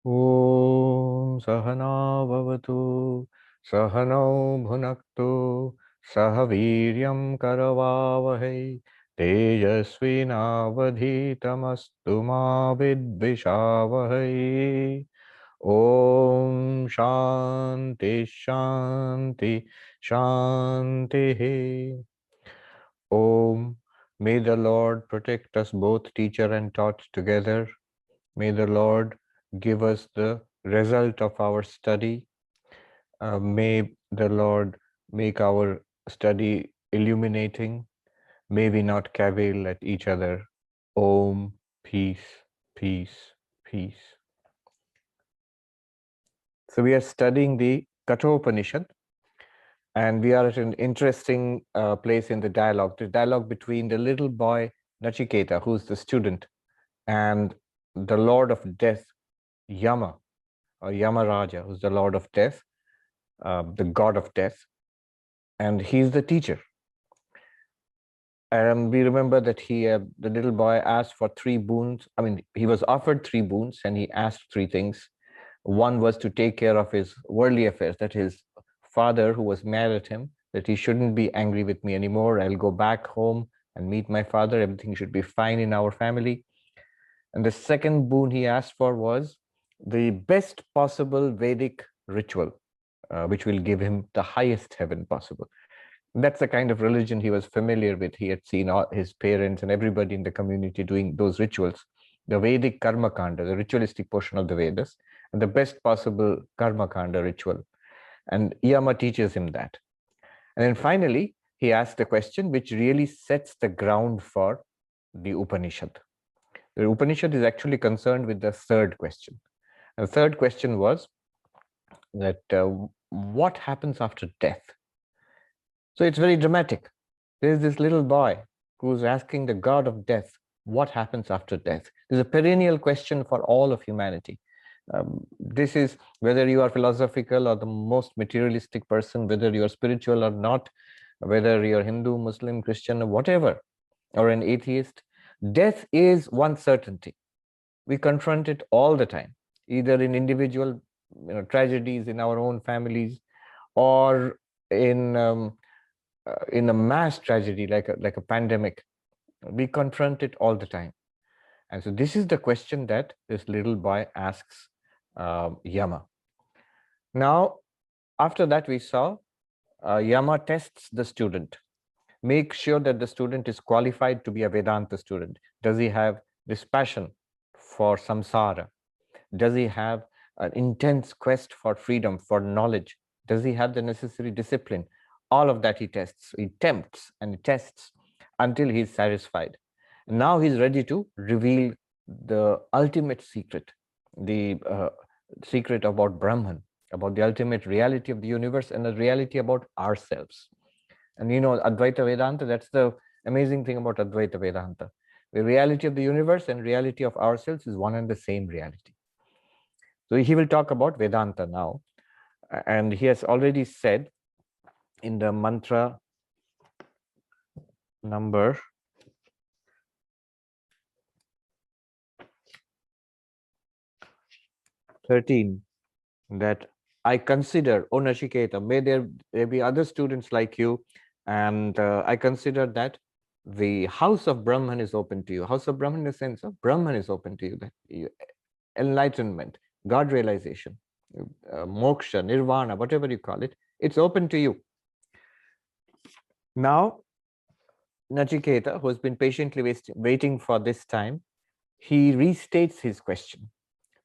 Om Sahana Bhavatu Sahano Bhunaktu Sahaviryam Karavavahai Tejasvinavadhitamastu ma vidvishavahai. Om Shanti Shanti Shanti. Om. May the Lord protect us both, teacher and taught, together. May the Lord give us the result of our study. May the Lord make our study illuminating. May we not cavil at each other. Om, peace, peace, peace. So we are studying the Katha Upanishad, and we are at an interesting place in the dialogue between the little boy Nachiketa, who's the student, and the Lord of Death, Yama, or Yamaraja, who's the Lord of Death, the God of Death, and he's the teacher. We remember that the little boy asked for 3 boons. I mean, he was offered 3 boons, and he asked 3 things. One was to take care of his worldly affairs, that his father, who was mad at him, that he shouldn't be angry with me anymore. I'll go back home and meet my father. Everything should be fine in our family. And the second boon he asked for was the best possible Vedic ritual, which will give him the highest heaven possible. That's the kind of religion he was familiar with. He had seen all his parents and everybody in the community doing those rituals, the Vedic karma kanda, the ritualistic portion of the Vedas, and the best possible karma kanda ritual. And Yama teaches him that. And then finally, he asked a question which really sets the ground for the Upanishad. The Upanishad is actually concerned with the third question. And the third question was that what happens after death? So it's very dramatic. There's this little boy who's asking the God of death, what happens after death? There's a perennial question for all of humanity. This is whether you are philosophical or the most materialistic person, whether you are spiritual or not, whether you're Hindu, Muslim, Christian, or whatever, or an atheist, death is one certainty. We confront it all the time, either in individual tragedies in our own families, or in a mass tragedy like a pandemic. We confront it all the time. And so this is the question that this little boy asks Yama. Now, after that, we saw Yama tests the student, make sure that the student is qualified to be a Vedanta student. Does he have this passion for samsara? Does he have an intense quest for freedom, for knowledge? Does he have the necessary discipline? All of that he tests. He tempts and he tests until he's satisfied. Now he's ready to reveal the ultimate secret, the secret about Brahman, about the ultimate reality of the universe and the reality about ourselves. And Advaita Vedanta, that's the amazing thing about Advaita Vedanta. The reality of the universe and reality of ourselves is one and the same reality. So he will talk about Vedanta now. And he has already said in the mantra number 13 that I consider, O Nachiketa, may there be other students like you, and I consider that the house of Brahman is open to you. House of Brahman in the sense of Brahman is open to you, that enlightenment, God realization, moksha, nirvana, whatever you call it, it's open to you. Now, Nachiketa, who has been patiently waiting for this time, he restates his question.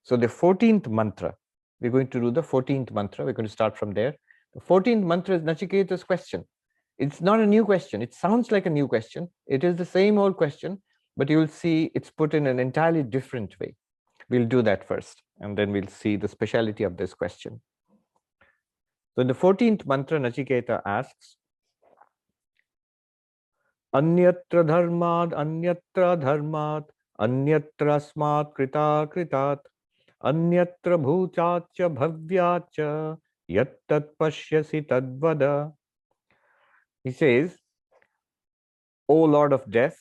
So the 14th mantra, we're going to do the 14th mantra. We're going to start from there. The 14th mantra is Nachiketa's question. It's not a new question. It sounds like a new question. It is the same old question, but you will see it's put in an entirely different way. We'll do that first, and then we'll see the speciality of this question. So in the 14th mantra, Nachiketa asks, Anyatra dharmad, anyatra dharmat, anyatra asmat krita kritat, anyatra bhuchacha bhavyacha, yattat pashyasi tadvada. He says, O Lord of Death,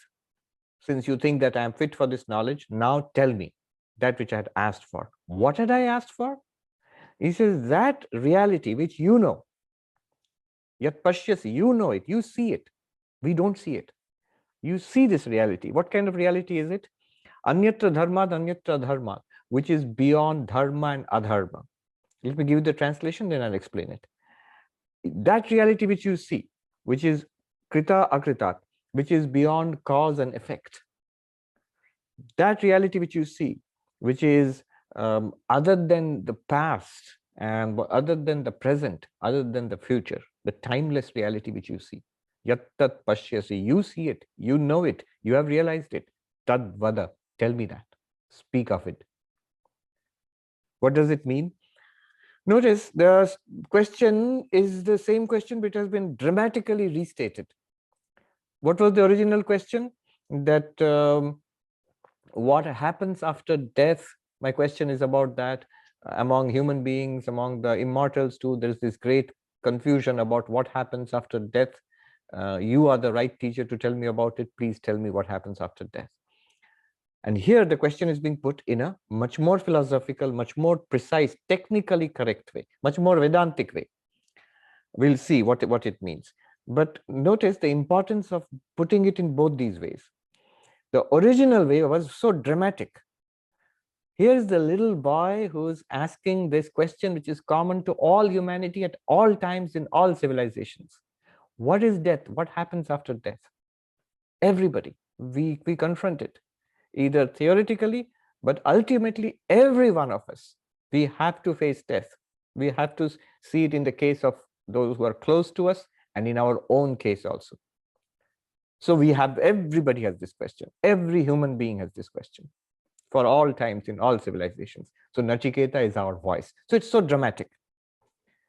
since you think that I am fit for this knowledge, now tell me that which I had asked for. What had I asked for? He says, that reality which you know, yat pashyasi, you know it, you see it. We don't see it. You see this reality. What kind of reality is it? Anyatra dharmad, anyatra dharma, which is beyond dharma and adharma. Let me give you the translation, then I'll explain it. That reality which you see, which is krita akritat, which is beyond cause and effect. That reality which you see, which is other than the past and other than the present, other than the future, the timeless reality which you see. Yattat pashyasi, you see it, you know it, you have realized it. Tad vada, tell me that. Speak of it. What does it mean? Notice the question is the same question which has been dramatically restated. What was the original question? That what happens after death? My question is about that. Among human beings, among the immortals too, there's this great confusion about what happens after death. You are the right teacher to tell me about it. Please tell me what happens after death. And here the question is being put in a much more philosophical, much more precise, technically correct way, much more Vedantic way. We'll see what it means. But notice the importance of putting it in both these ways. The original way was so dramatic. Here's the little boy who's asking this question, which is common to all humanity at all times in all civilizations. What is death? What happens after death? Everybody, we confront it, either theoretically, but ultimately every one of us, we have to face death. We have to see it in the case of those who are close to us and in our own case also. So everybody has this question. Every human being has this question for all times in all civilizations. So Nachiketa is our voice. So it's so dramatic.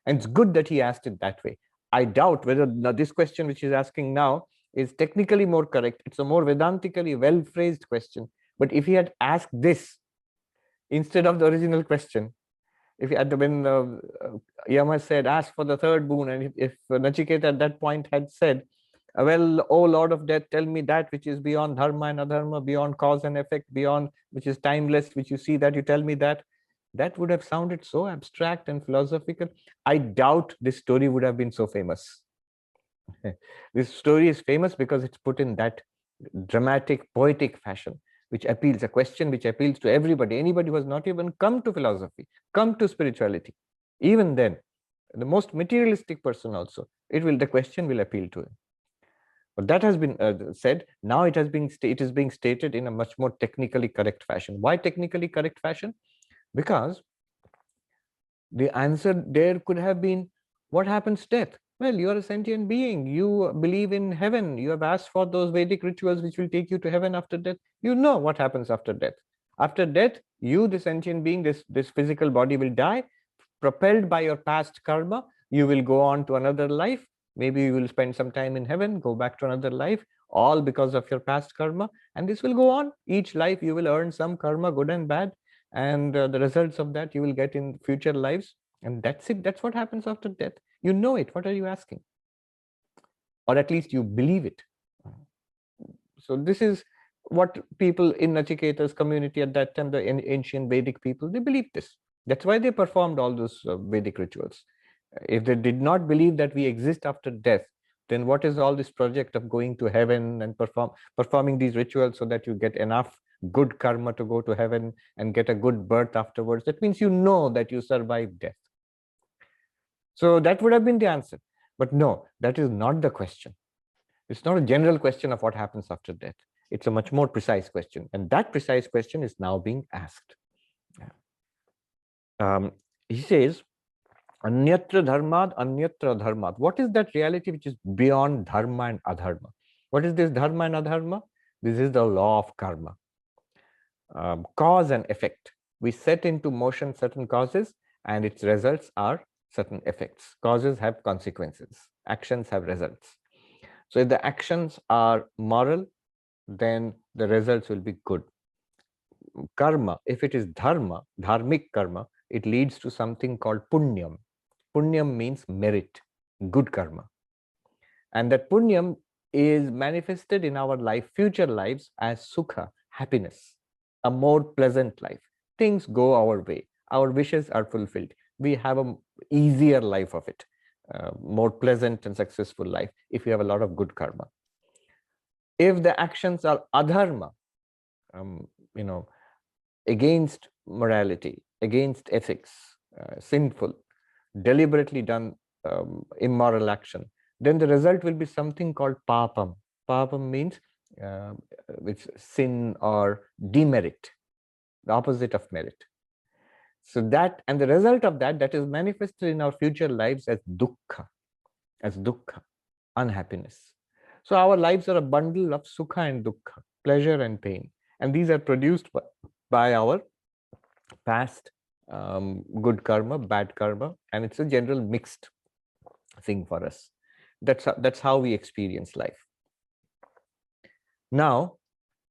And it's good that he asked it that way. I doubt whether this question which he's asking now is technically more correct. It's a more Vedantically well-phrased question. But if he had asked this instead of the original question, if he had, when Yama said, ask for the third boon, and if Nachiketa at that point had said, well, O Lord of Death, tell me that which is beyond dharma and adharma, beyond cause and effect, beyond which is timeless, which you see that, you tell me that, that would have sounded so abstract and philosophical. I doubt this story would have been so famous. This story is famous because it's put in that dramatic, poetic fashion, which appeals, a question which appeals to everybody, anybody who has not even come to philosophy, come to spirituality. Even then, the most materialistic person also, the question will appeal to him. But that has been said. Now it is being stated in a much more technically correct fashion. Why technically correct fashion? Because the answer there could have been, what happens death? Well, you are a sentient being. You believe in heaven. You have asked for those Vedic rituals which will take you to heaven after death. You know what happens after death. After death, you, the sentient being, this physical body will die. Propelled by your past karma, you will go on to another life. Maybe you will spend some time in heaven, go back to another life, all because of your past karma. And this will go on. Each life you will earn some karma, good and bad. And the results of that you will get in future lives. And that's it. That's what happens after death. You know it. What are you asking? Or at least you believe it. So this is what people in Nachiketa's community at that time, the ancient Vedic people, they believed this. That's why they performed all those Vedic rituals. If they did not believe that we exist after death, then what is all this project of going to heaven and performing these rituals so that you get enough good karma to go to heaven and get a good birth afterwards? That means you know that you survived death. So that would have been the answer. But no, that is not the question. It's not a general question of what happens after death. It's a much more precise question. And that precise question is now being asked. He says, Anyatra dharmad, anyatra dharmad. What is that reality which is beyond dharma and adharma? What is this dharma and adharma? This is the law of karma. Cause and effect. We set into motion certain causes and its results are certain effects. Causes have consequences. Actions have results. So if the actions are moral, then the results will be good. Karma, if it is dharma, dharmic karma, it leads to something called punyam. Punyam means merit, good karma. And that punyam is manifested in our life, future lives, as sukha, happiness, a more pleasant life. Things go our way. our wishes are fulfilled. We have a easier life of it, more pleasant and successful life if we have a lot of good karma. If the actions are adharma, um, you know, against morality, against ethics, sinful, deliberately done immoral action, then the result will be something called papam. Papam means uh, which sin or demerit, the opposite of merit. So that, and the result of that, that is manifested in our future lives as dukkha, unhappiness. So our lives are a bundle of sukha and dukkha, pleasure and pain, and these are produced by our past good karma, bad karma, and it's a general mixed thing for us. That's how we experience life. Now,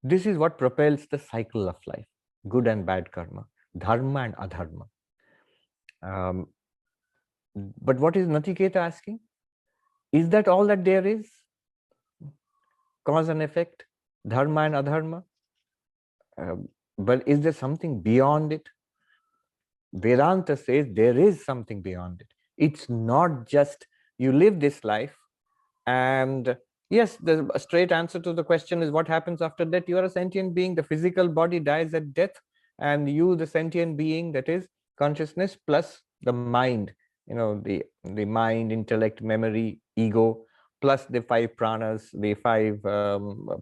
this is what propels the cycle of life: good and bad karma, dharma and adharma. But what is Natiketa asking? Is that all that there is? Cause and effect, dharma and adharma? But is there something beyond it? Vedanta says there is something beyond it. It's not just you live this life and yes, the straight answer to the question is what happens after death? You are a sentient being. The physical body dies at death, and you, the sentient being, that is consciousness plus the mind, the mind, intellect, memory, ego, plus the 5 pranas, the 5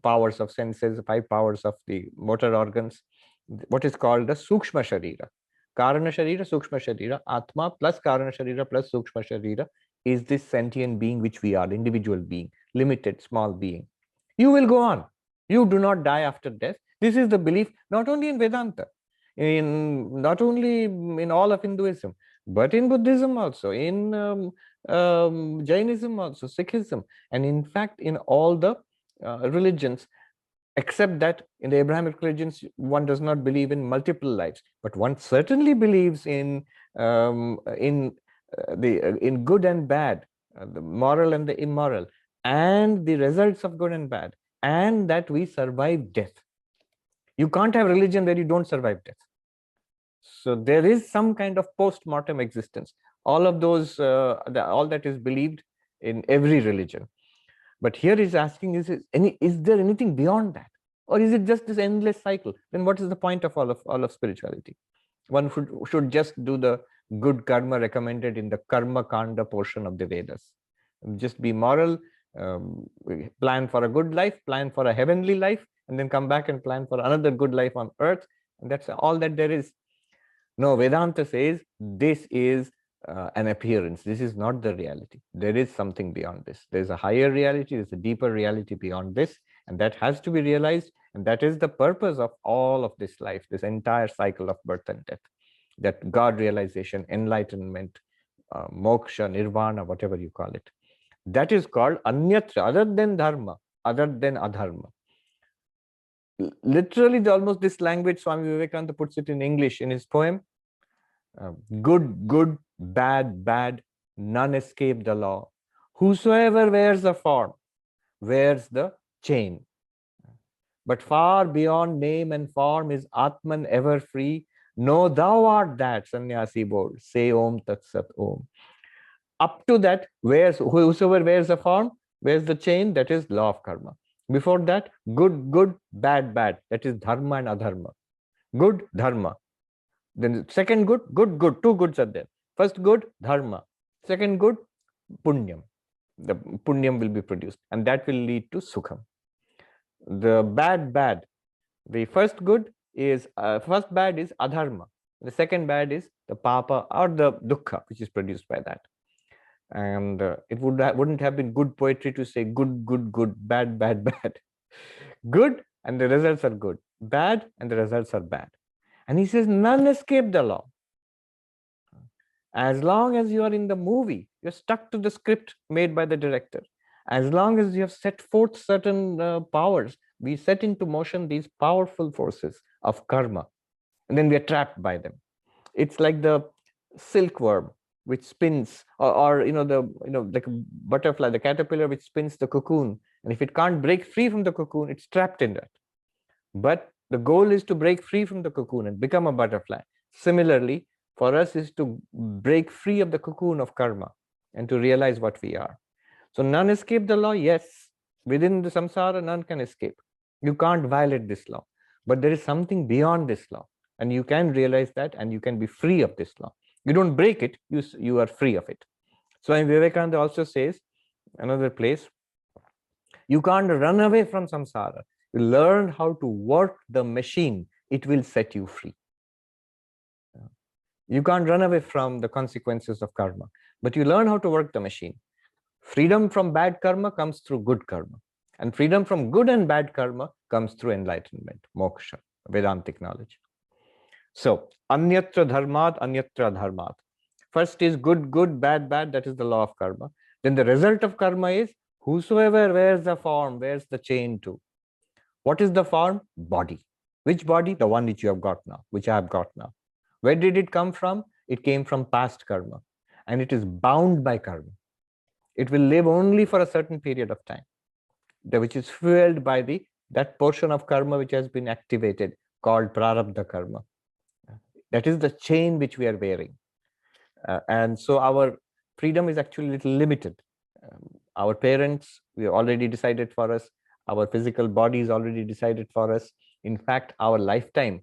powers of senses, 5 powers of the motor organs, what is called the sukshma sharira. Karana sharira, sukshma sharira, atma plus karana sharira plus sukshma sharira is this sentient being which we are, individual being, limited, small being. You will go on. You do not die after death. This is the belief not only in Vedanta, not only in all of Hinduism, but in Buddhism also, in Jainism also, Sikhism, and in fact in all the religions, except that in the Abrahamic religions, one does not believe in multiple lives, but one certainly believes in good and bad, the moral and the immoral, and the results of good and bad, and that we survive death. You can't have religion where you don't survive death. So there is some kind of post-mortem existence. All of those, all that is believed in every religion. But here is asking, is there anything beyond that? Or is it just this endless cycle? Then what is the point of all of spirituality? One should just do the good karma recommended in the karma kanda portion of the Vedas. Just be moral, plan for a good life, plan for a heavenly life, and then come back and plan for another good life on earth. And that's all that there is. No, Vedanta says this is an appearance. This is not the reality. There is something beyond this. There's a higher reality, there's a deeper reality beyond this, and that has to be realized. And that is the purpose of all of this life, this entire cycle of birth and death. That God realization, enlightenment, moksha, nirvana, whatever you call it. That is called anyatra, other than dharma, other than adharma. Literally, almost this language, Swami Vivekananda puts it in English in his poem. Good, good, bad, bad, none escape the law. Whosoever wears a form, wears the chain. But far beyond name and form is Atman ever free. Know thou art that, Sannyasi bold. Say Om Tat Sat Om. Up to that, whosoever wears a form, wears the chain, that is law of karma. Before that, good, good, bad, bad, that is dharma and adharma. Good, dharma. Then second good, good, good. 2 goods are there. First good, dharma. Second good, punyam. The punyam will be produced, and that will lead to sukham. The bad, bad. The first good is, first bad is adharma. The second bad is the papa or the dukkha, which is produced by that. And it wouldn't have been good poetry to say good, good, good, bad, bad, bad. Good, and the results are good. Bad, and the results are bad. And he says, none escape the law. As long as you are in the movie, you're stuck to the script made by the director. As long as you have set forth certain powers, we set into motion these powerful forces of karma, and then we are trapped by them. It's like the silkworm which spins, or like a butterfly, the caterpillar which spins the cocoon, and if it can't break free from the cocoon, it's trapped in that. But the goal is to break free from the cocoon and become a butterfly. Similarly, for us is to break free of the cocoon of karma and to realize what we are. So none escape the law. Yes, within the samsara, none can escape. You can't violate this law. But there is something beyond this law. And you can realize that, and you can be free of this law. You don't break it, you are free of it. Swami Vivekananda also says, another place, you can't run away from samsara. You learn how to work the machine, it will set you free. You can't run away from the consequences of karma, but you learn how to work the machine. Freedom from bad karma comes through good karma. And freedom from good and bad karma comes through enlightenment, moksha, Vedantic knowledge. So, anyatra dharmat, anyatra dharmat. First is good, good, bad, bad. That is the law of karma. Then the result of karma is whosoever wears the form, wears the chain too. What is the form? Body. Which body? The one which you have got now, which I have got now. Where did it come from? It came from past karma. And it is bound by karma. It will live only for a certain period of time, which is fueled by that portion of karma which has been activated, called prarabdha karma. That is the chain which we are wearing. And so our freedom is actually a little limited. Our parents, we already decided for us. Our physical body is already decided for us. In fact, our lifespan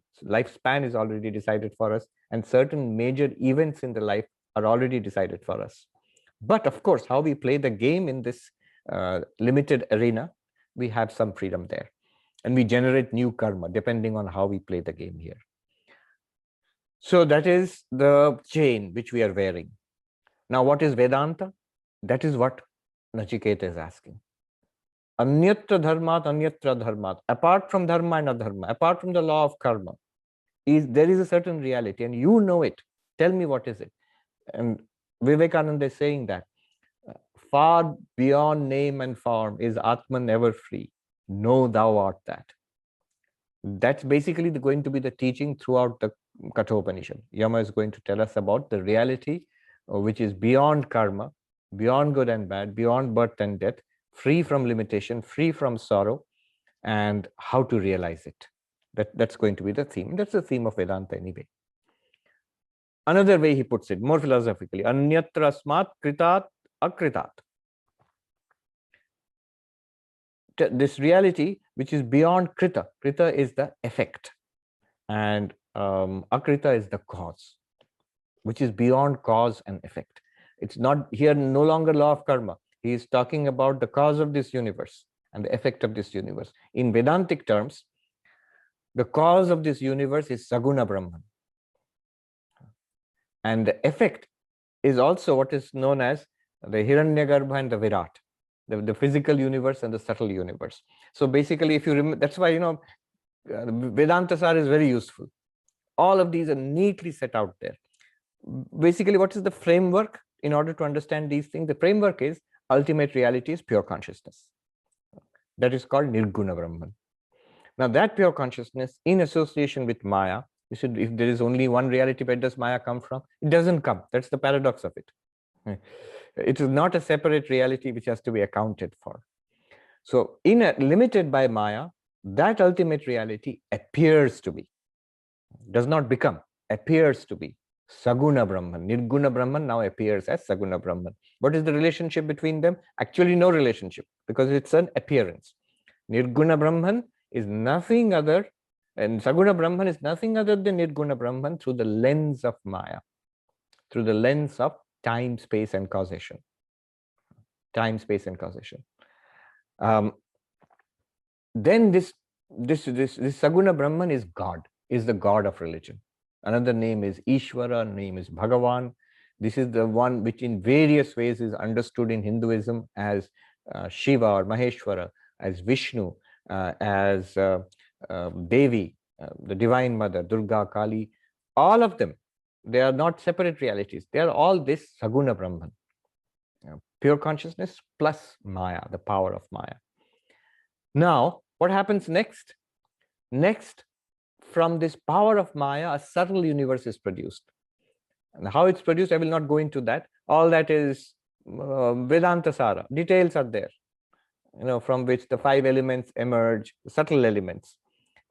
is already decided for us. And certain major events in the life are already decided for us. But of course, how we play the game in this limited arena, we have some freedom there. And we generate new karma depending on how we play the game here. So that is the chain which we are wearing. Now, what is Vedanta? That is what Nachiketa is asking. Anyatra dharmat, anyatra dharmat. Apart from dharma and adharma, apart from the law of karma, there is a certain reality, and you know it. Tell me what is it. And Vivekananda is saying that far beyond name and form is Atman ever free. Know thou art that. That's basically going to be the teaching throughout the Katha Upanishad. Yama is going to tell us about the reality which is beyond karma, beyond good and bad, beyond birth and death, free from limitation, free from sorrow, and how to realize it. That's going to be the theme. That's the theme of Vedanta anyway. Another way he puts it, more philosophically, anyatra asmat kritat akritat. This reality which is beyond krita. Krita is the effect, and akrita is the cause, which is beyond cause and effect. It's not here, no longer law of karma. He is talking about the cause of this universe and the effect of this universe. In Vedantic terms, the cause of this universe is Saguna Brahman. And the effect is also what is known as the Hiranyagarbha and the Virat, the physical universe and the subtle universe. So basically, if you remember, that's why, Vedanta Sar is very useful. All of these are neatly set out there. Basically, what is the framework in order to understand these things? The framework is ultimate reality is pure consciousness. That is called Nirguna Brahman. Now, that pure consciousness in association with Maya, if there is only one reality, where does Maya come from? It doesn't come. That's the paradox of it. It is not a separate reality which has to be accounted for. So, limited by Maya, that ultimate reality appears to be, does not become, appears to be Saguna Brahman. Nirguna Brahman now appears as Saguna Brahman. What is the relationship between them? Actually, no relationship, because it's an appearance. Nirguna Brahman is nothing other, and Saguna Brahman is nothing other than Nirguna Brahman through the lens of Maya, through the lens of time, space, and causation. Time, space, and causation. Then this Saguna Brahman is God, is the God of religion. Another name is Ishvara, name is Bhagavan. This is the one which in various ways is understood in Hinduism as Shiva or Maheshwara, as Vishnu, as Devi, the Divine Mother, Durga, Kali. All of them, they are not separate realities. They are all this Saguna Brahman. Pure consciousness plus Maya, the power of Maya. Now, what happens next? Next, from this power of Maya, a subtle universe is produced. And how it's produced, I will not go into that. All that is Vedanta Sara. Details are there, from which the 5 elements emerge, subtle elements.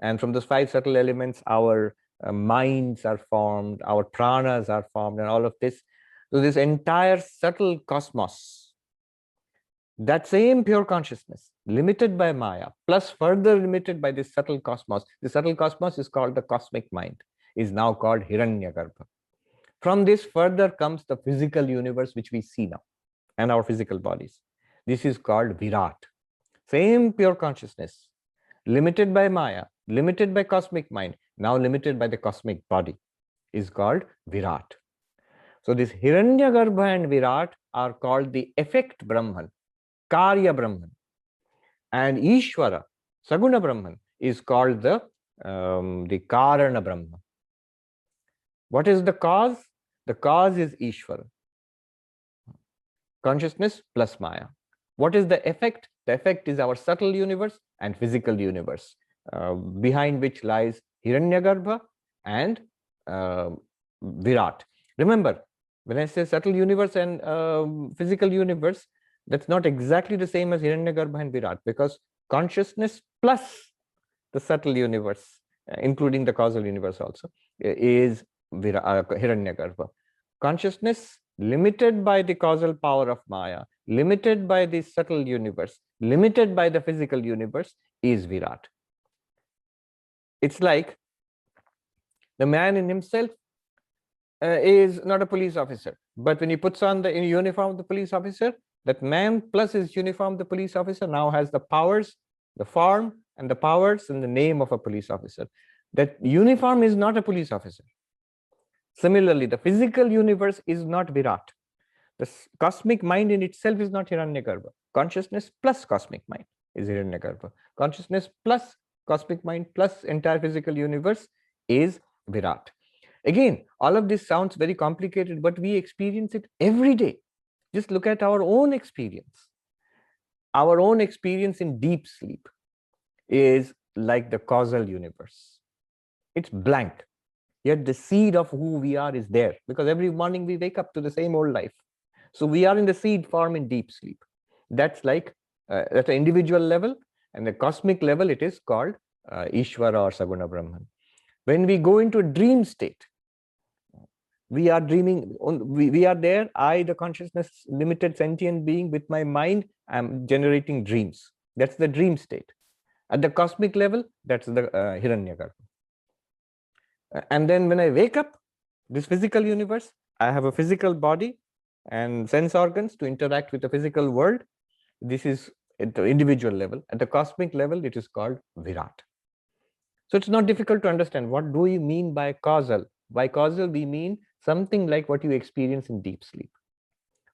And from those 5 subtle elements, our minds are formed, our pranas are formed, and all of this. So this entire subtle cosmos, that same pure consciousness, limited by Maya, plus further limited by this subtle cosmos. The subtle cosmos is called the cosmic mind, is now called Hiranyagarbha. From this further comes the physical universe which we see now, and our physical bodies. This is called Virat. Same pure consciousness, limited by Maya, limited by cosmic mind, now limited by the cosmic body, is called Virat. So this Hiranyagarbha and Virat are called the effect Brahman, Karya Brahman. And Ishvara, Saguna Brahman, is called the Karana Brahman. What is the cause? The cause is Ishvara, consciousness plus Maya. What is the effect? The effect is our subtle universe and physical universe, behind which lies Hiranyagarbha and Virat. Remember, when I say subtle universe and physical universe, that's not exactly the same as Hiranyagarbha and Virat, because consciousness plus the subtle universe, including the causal universe also, is Hiranyagarbha. Consciousness limited by the causal power of Maya, limited by the subtle universe, limited by the physical universe, is Virat. It's like the man in himself is not a police officer, but when he puts on the uniform of the police officer, that man plus his uniform, the police officer, now has the powers, the form and the powers and the name of a police officer. That uniform is not a police officer. Similarly, the physical universe is not Virat. The cosmic mind in itself is not Hiranyagarbha. Consciousness plus cosmic mind is Hiranyagarbha. Consciousness plus cosmic mind plus entire physical universe is Virat. Again, all of this sounds very complicated, but we experience it every day. Just look at our own experience. Our own experience in deep sleep is like the causal universe. It's blank. Yet the seed of who we are is there, because every morning we wake up to the same old life. So we are in the seed form in deep sleep. That's like at an individual level, and the cosmic level, it is called Ishvara or Saguna Brahman. When we go into a dream state, we are dreaming, we are there, I, the consciousness, limited sentient being with my mind, I'm generating dreams. That's the dream state. At the cosmic level, that's the Hiranyagarbha. And then when I wake up, this physical universe, I have a physical body and sense organs to interact with the physical world. This is at the individual level. At the cosmic level, it is called Virat. So it's not difficult to understand. What do we mean by causal? By causal, we mean something like what you experience in deep sleep.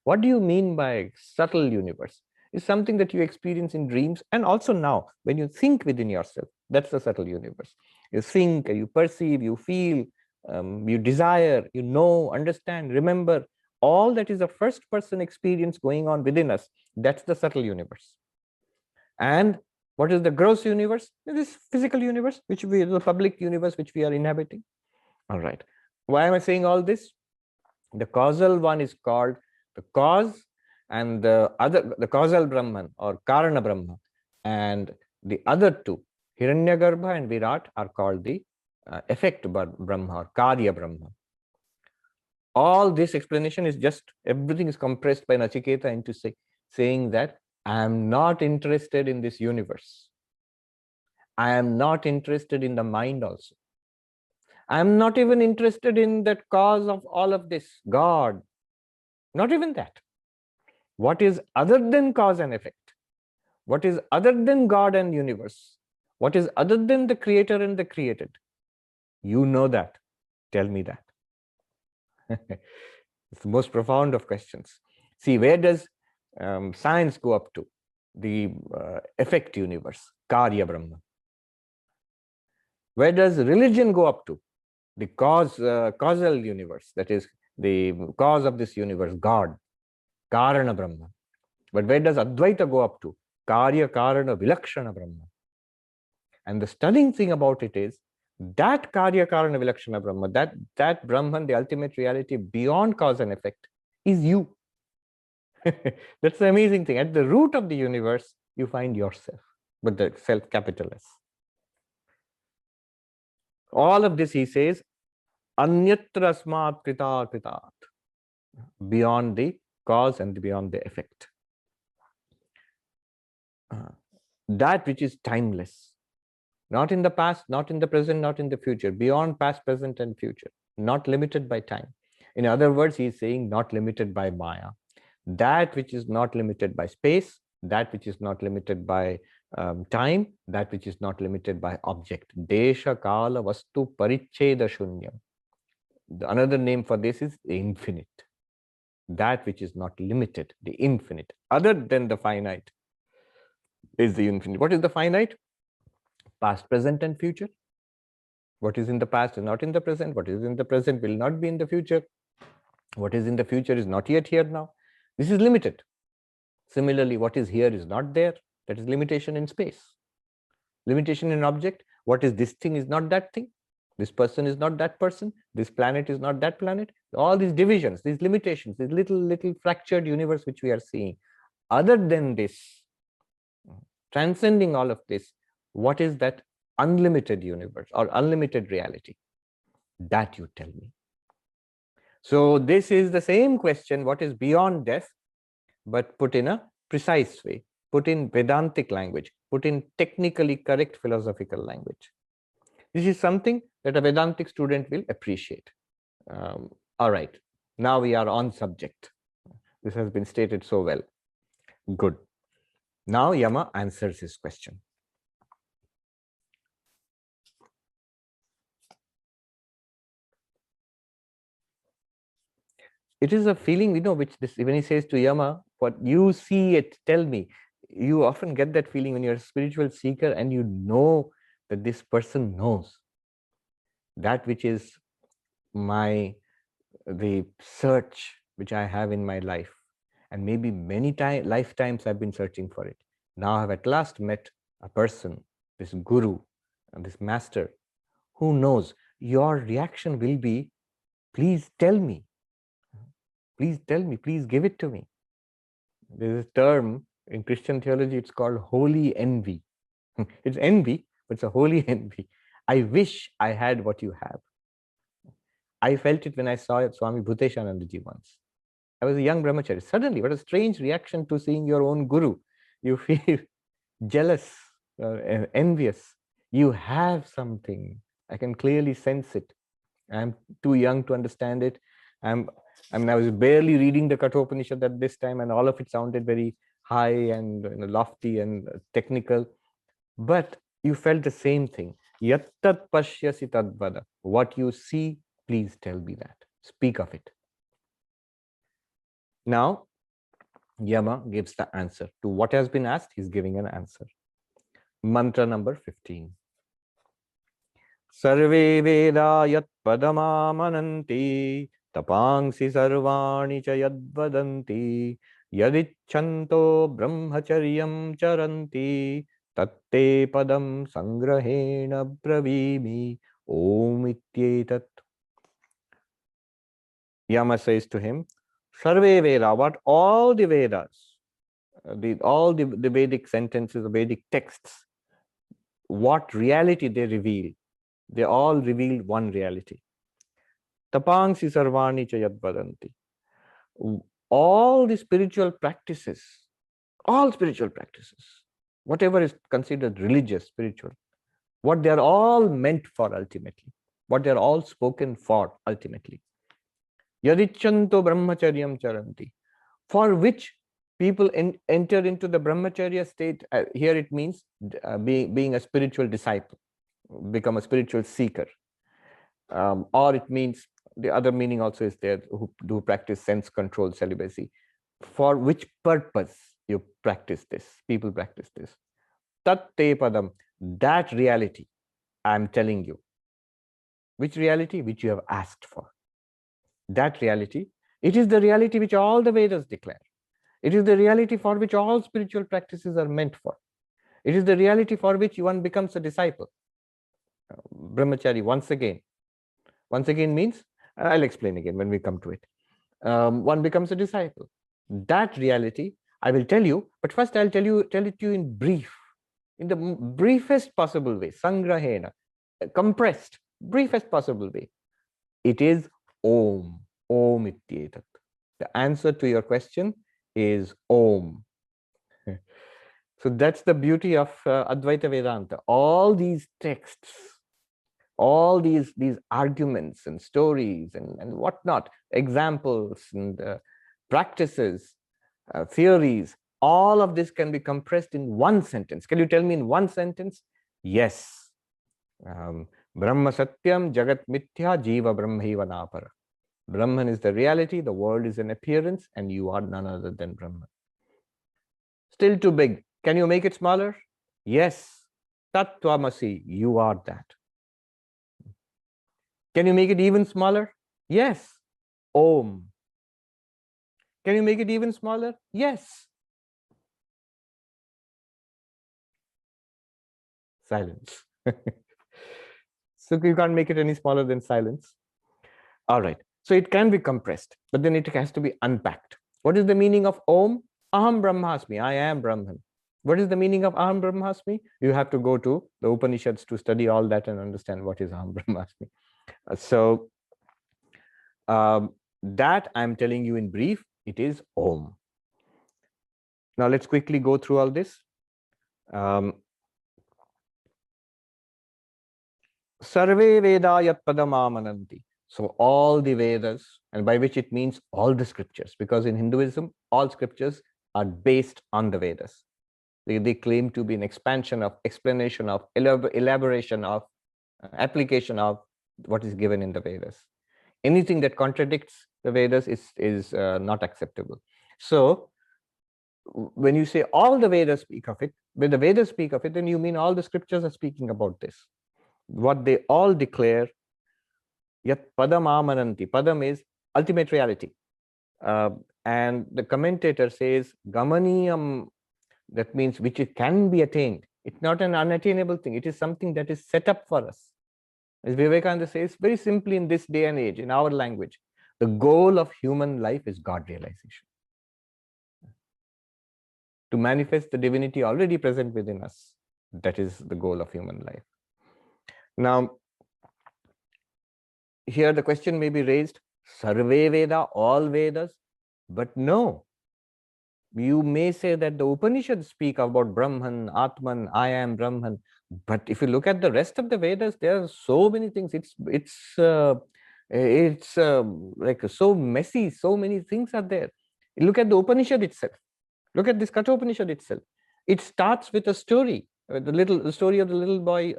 What do you mean by subtle universe? It's something that you experience in dreams, and also now when you think within yourself. That's the subtle universe. You think, you perceive, you feel, you desire, you know, understand, remember. All that is a first person experience going on within us. That's the subtle universe. And what is the gross universe? This physical universe, which we, the public universe which we are inhabiting. All right. Why am I saying all this? The causal one is called the cause, and the other, the causal Brahman or Karana Brahma, and the other two, Hiranyagarbha and Virat, are called the effect Brahma or Karya Brahma. All this explanation is just, everything is compressed by Nachiketa into saying that I am not interested in this universe. I am not interested in the mind also. I am not even interested in that cause of all of this, God. Not even that. What is other than cause and effect? What is other than God and universe? What is other than the creator and the created? You know that. Tell me that. It's the most profound of questions. See, where does science go up to? The effect universe, Karya Brahma. Where does religion go up to? The causal universe, that is the cause of this universe, God, Karana Brahma. But where does Advaita go up to? Karya Karana Vilakshana Brahma. And the stunning thing about it is that Karya Karana Vilakshana Brahma, that Brahman, the ultimate reality beyond cause and effect, is you. That's the amazing thing. At the root of the universe, you find yourself, but the self, capital S. All of this, he says, anyatra asmat kritat kritat, beyond the cause and beyond the effect. That which is timeless, not in the past, not in the present, not in the future, beyond past, present, and future, not limited by time. In other words, he is saying not limited by Maya. That which is not limited by space, that which is not limited by time, that which is not limited by object. Desha kala vastu paricheda shunyam. Another name for this is the infinite. That which is not limited, the infinite, other than the finite, is the infinite. What is the finite? Past, present, and future. What is in the past is not in the present. What is in the present will not be in the future. What is in the future is not yet here now. This is limited. Similarly, what is here is not there. That is limitation in space. Limitation in object. What is this thing is not that thing. This person is not that person. This planet is not that planet. All these divisions, these limitations, this little fractured universe which we are seeing. Other than this, transcending all of this, what is that unlimited universe or unlimited reality? That you tell me. So this is the same question, what is beyond death, but put in a precise way, put in Vedantic language, put in technically correct philosophical language. This is something that a Vedantic student will appreciate. All right, now we are on subject. This has been stated so well. Good. Now Yama answers his question. It is a feeling, which this, when he says to Yama, what you see it, tell me. You often get that feeling when you're a spiritual seeker and you know that this person knows. That which is the search which I have in my life. And maybe many lifetimes I've been searching for it. Now I've at last met a person, this guru, and this master, who knows. Your reaction will be, please tell me. Please tell me, please give it to me. There's a term in Christian theology, it's called holy envy. It's envy, but it's a holy envy. I wish I had what you have. I felt it when I saw Swami Bhuteshanandaji once. I was a young brahmachari. Suddenly, what a strange reaction to seeing your own guru. You feel jealous, envious. You have something. I can clearly sense it. I'm too young to understand it. I was barely reading the Katha Upanishad at this time, and all of it sounded very high and lofty and technical. But you felt the same thing. Yattat pashyasi tadvada. What you see, please tell me that. Speak of it. Now, Yama gives the answer to what has been asked. He's giving an answer. Mantra number 15. Sarve veda yat padamamananti tapangsi sarvani cha yadvadanti yadichanto brahmacharyam charanti tatte padam sangrahena bravimi om ityetat. Yama says to him, Sarve Veda, what all the Vedas, all the Vedic sentences, the Vedic texts, what reality they reveal, they all reveal one reality. Tapangsi sarvani cha yadvadanti. All the spiritual practices, whatever is considered religious, spiritual, what they are all meant for ultimately, what they are all spoken for ultimately. Yadichanto brahmacharyam charanti, for which people enter into the brahmacharya state. Here it means being a spiritual disciple, become a spiritual seeker. Or it means, the other meaning also is there, who do practice sense control celibacy. For which purpose you practice this, people practice this. Tatte padam, that reality I'm telling you. Which reality? Which you have asked for. That reality, it is the reality which all the Vedas declare. It is the reality for which all spiritual practices are meant for. It is the reality for which one becomes a disciple. Brahmachari, once again means, I'll explain again when we come to it. One becomes a disciple. That reality, I will tell you, but first I'll tell it to you in brief, in the briefest possible way, sangrahena, compressed. briefest possible way. It is Om. Om Ityetat. The answer to your question is Om. So that's the beauty of Advaita Vedanta. All these texts, all these arguments and stories and whatnot, examples and practices, theories, all of this can be compressed in one sentence. Can you tell me in one sentence? Yes. Brahma Satyam Jagat Mithya Jiva Brahmaiva Napara. Brahman is the reality, the world is an appearance, and you are none other than Brahman. Still too big. Can you make it smaller? Yes. Tattvamasi, you are that. Can you make it even smaller? Yes. Om. Can you make it even smaller? Yes. Silence. So you can't make it any smaller than silence. All right. So it can be compressed, but then it has to be unpacked. What is the meaning of Om? Aham Brahmasmi. I am Brahman. What is the meaning of Aham Brahmasmi? You have to go to the Upanishads to study all that and understand what is Aham Brahmasmi. So that I'm telling you in brief, it is Om. Now let's quickly go through all this. Sarve Veda Yat Padamamananti. So all the Vedas, and by which it means all the scriptures, because in Hinduism, all scriptures are based on the Vedas. They claim to be an expansion of, explanation of, elaboration of, application of what is given in the Vedas. Anything that contradicts the Vedas is not acceptable. So when you say all the Vedas speak of it, when the Vedas speak of it, then you mean all the scriptures are speaking about this. What they all declare, Yat Padam Amananti. Padam is ultimate reality. And the commentator says, Gamaniyam, that means which it can be attained. It's not an unattainable thing. It is something that is set up for us. As Vivekananda says, very simply in this day and age, in our language, the goal of human life is God realization. To manifest the divinity already present within us. That is the goal of human life. Now, here the question may be raised, Sarve Veda, all Vedas, but no. You may say that the Upanishads speak about Brahman, Atman, I am Brahman, but if you look at the rest of the Vedas, there are so many things. It's like so messy. So many things are there. Look at the Upanishad itself. Look at this Katha Upanishad itself. It starts with a story, the story of the little boy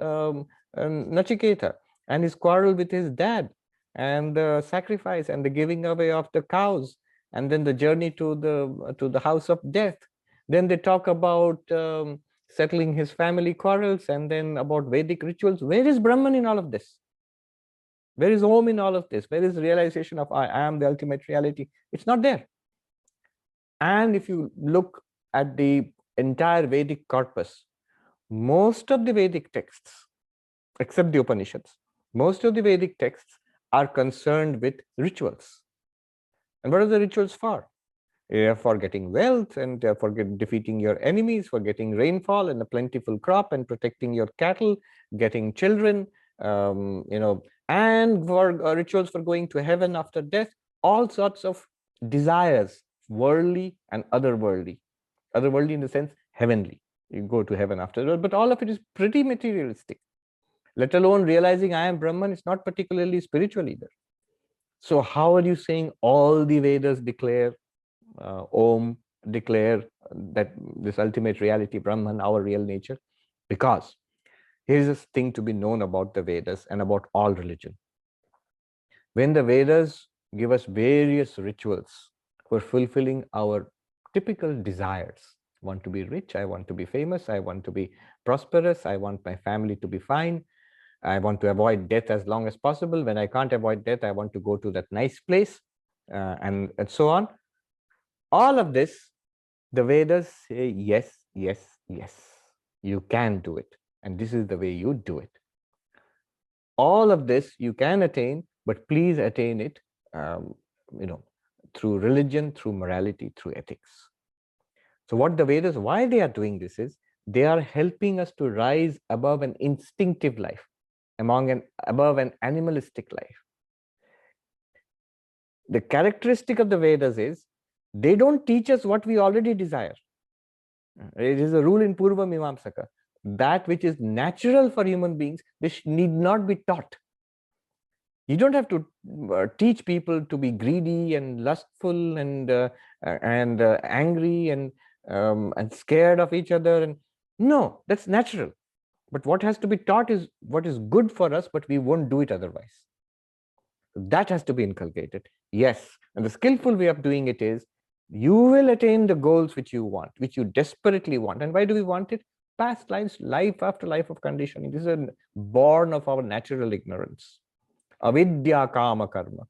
Nachiketa and his quarrel with his dad, and the sacrifice and the giving away of the cows, and then the journey to the house of death. Then they talk about settling his family quarrels, and then about Vedic rituals. Where is Brahman in all of this? Where is Om in all of this? Where is the realization of I am the ultimate reality? It's not there. And if you look at the entire Vedic corpus, most of the Vedic texts, except the Upanishads, most of the Vedic texts are concerned with rituals. And what are the rituals for? For getting wealth, and for defeating your enemies, for getting rainfall and a plentiful crop, and protecting your cattle, getting children, and for rituals for going to heaven after death. All sorts of desires, worldly and otherworldly. Otherworldly in the sense heavenly. You go to heaven afterward, but all of it is pretty materialistic. Let alone realizing I am Brahman is not particularly spiritual either. So how are you saying all the Vedas declare Om, declare that this ultimate reality, Brahman, our real nature? Because here's a thing to be known about the Vedas and about all religion. When the Vedas give us various rituals for fulfilling our typical desires, I want to be rich, I want to be famous, I want to be prosperous, I want my family to be fine, I want to avoid death as long as possible. When I can't avoid death, I want to go to that nice place, and so on. All of this, the Vedas say, yes, yes, yes, you can do it. And this is the way you do it. All of this you can attain, but please attain it, through religion, through morality, through ethics. So what the Vedas, why they are doing this is, they are helping us to rise above an instinctive life. above an animalistic life. The characteristic of the Vedas is they don't teach us what we already desire. It is a rule in Purva Mimamsaka. That which is natural for human beings, this need not be taught. You don't have to teach people to be greedy and lustful and angry and scared of each other. And no, that's natural. But what has to be taught is what is good for us, but we won't do it otherwise. That has to be inculcated. Yes, and the skillful way of doing it is you will attain the goals which you want, which you desperately want. And why do we want it? Past lives, life after life of conditioning. This is born of our natural ignorance. Avidya kama karma.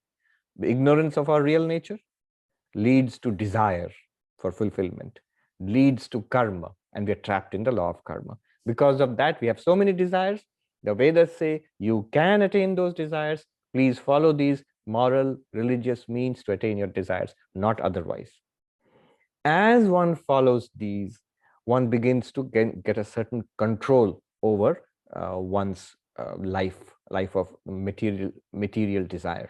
The ignorance of our real nature leads to desire for fulfillment, leads to karma, and we are trapped in the law of karma. Because of that, we have so many desires. The Vedas say you can attain those desires. Please follow these moral, religious means to attain your desires, not otherwise. As one follows these, one begins to get a certain control over one's life of material desire.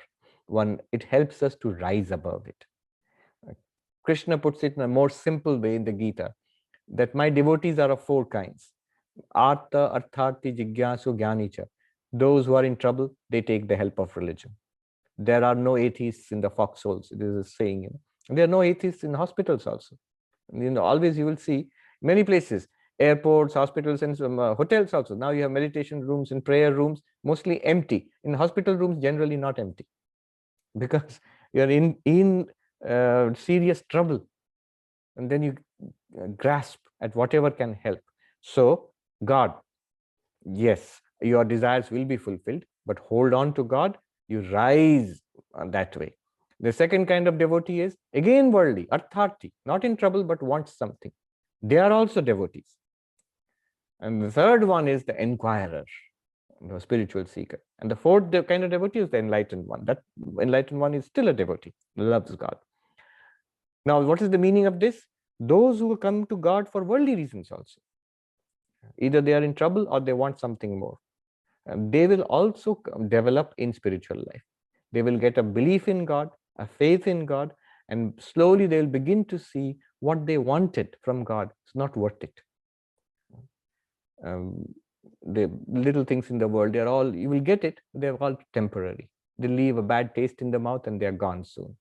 It helps us to rise above it. Krishna puts it in a more simple way in the Gita, that my devotees are of 4 kinds. Artha, Artharthi, Jigyasu, Jnanicha. Those who are in trouble, they take the help of religion. There are no atheists in the foxholes. It is a saying. There are no atheists in hospitals also. Always you will see many places, airports, hospitals, and some hotels also. Now you have meditation rooms and prayer rooms, mostly empty. In hospital rooms, generally not empty, because you are in serious trouble, and then you grasp at whatever can help. So God, yes, your desires will be fulfilled, but hold on to God. You rise that way. The second kind of devotee is again worldly, artharthi, not in trouble but wants something. They are also devotees. And the third one is the inquirer, the spiritual seeker. And the fourth kind of devotee is the enlightened one. That enlightened one is still a devotee, loves God. Now, what is the meaning of this? Those who come to God for worldly reasons also. Either they are in trouble or they want something more. They will also develop in spiritual life. They will get a belief in God, a faith in God, and slowly they will begin to see what they wanted from God is not worth it. The little things in the world, they're all, you will get it, they're all temporary. They leave a bad taste in the mouth and they're gone soon.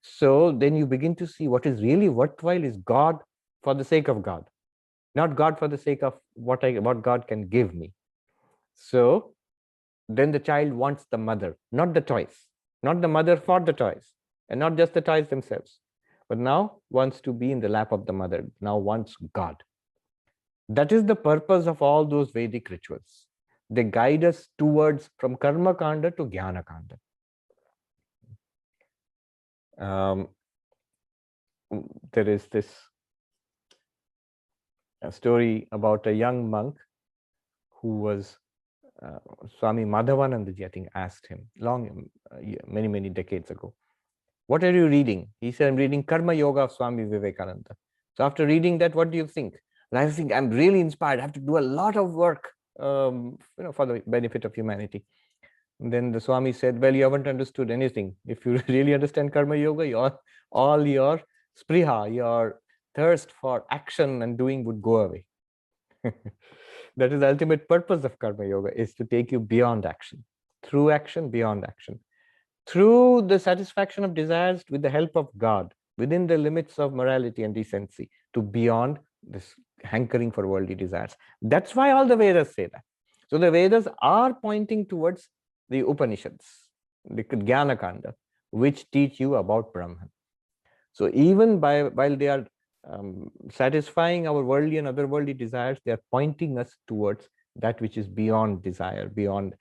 So then you begin to see what is really worthwhile is God for the sake of God, not God for the sake of what God can give me. So then the child wants the mother, not the toys, not the mother for the toys, and not just the toys themselves, but now wants to be in the lap of the mother, now wants God. That is the purpose of all those Vedic rituals. They guide us towards from Karma Kanda to Jnana Kanda. There is this story about a young monk who was Swami Madhavanandaji, I think, asked him many decades ago, what are you reading? He said, I'm reading Karma Yoga of Swami Vivekananda. So after reading that, what do you think? And I think I'm really inspired. I have to do a lot of work for the benefit of humanity. And then the Swami said, well, you haven't understood anything. If you really understand Karma Yoga, all your spriha, your thirst for action and doing would go away. That is the ultimate purpose of Karma Yoga, is to take you beyond action, through action, beyond action, through the satisfaction of desires with the help of God, within the limits of morality and decency, to beyond this hankering for worldly desires. That's why all the Vedas say that. So the Vedas are pointing towards the Upanishads, the Jnana Kanda, which teach you about Brahman. So even while they are satisfying our worldly and otherworldly desires, they are pointing us towards that which is beyond desire, beyond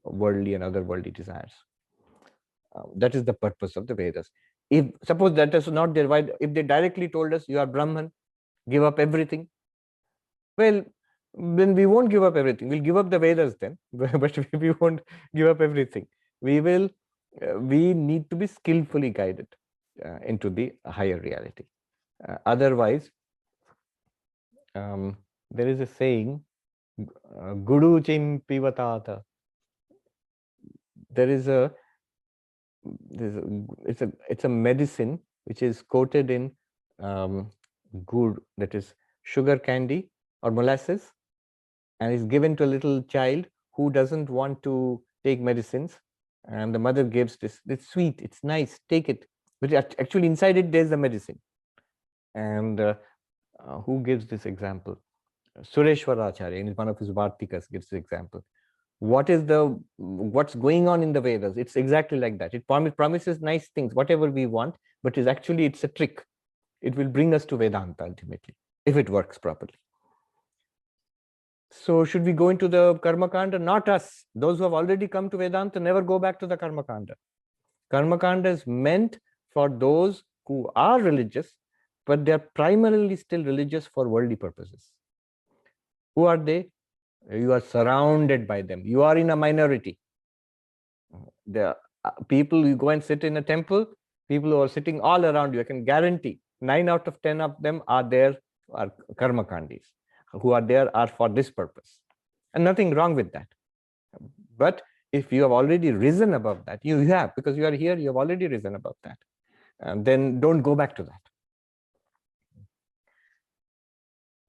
worldly and otherworldly desires. That is the purpose of the Vedas. If suppose that is not there, if they directly told us you are Brahman, give up everything, well, then we won't give up everything. We'll give up the Vedas then, but we won't give up everything. We need to be skillfully guided into the higher reality. Otherwise, there is a saying Guru chim pivatata. There is a, it's a medicine which is coated in gur, that is sugar candy or molasses, and is given to a little child who doesn't want to take medicines, and the mother gives this. It's sweet, it's nice, take it, but actually inside it there's the medicine. And who gives this example? Sureshwaracharya in one of his Vartikas gives this example. What's going on in the Vedas? It's exactly like that. It promises nice things, whatever we want, but it's a trick. It will bring us to Vedanta ultimately, if it works properly. So should we go into the Karma Kanda? Not us. Those who have already come to Vedanta never go back to the Karma Kanda. Karma Kanda is meant for those who are religious, but they're primarily still religious for worldly purposes. Who are they? You are surrounded by them. You are in a minority. The people, you go and sit in a temple, people who are sitting all around you, I can guarantee 9 out of 10 of them are there, are Karma Kandis. Who are there are for this purpose. And nothing wrong with that. But if you have already risen above that, you have, because you are here, you have already risen above that. And then don't go back to that.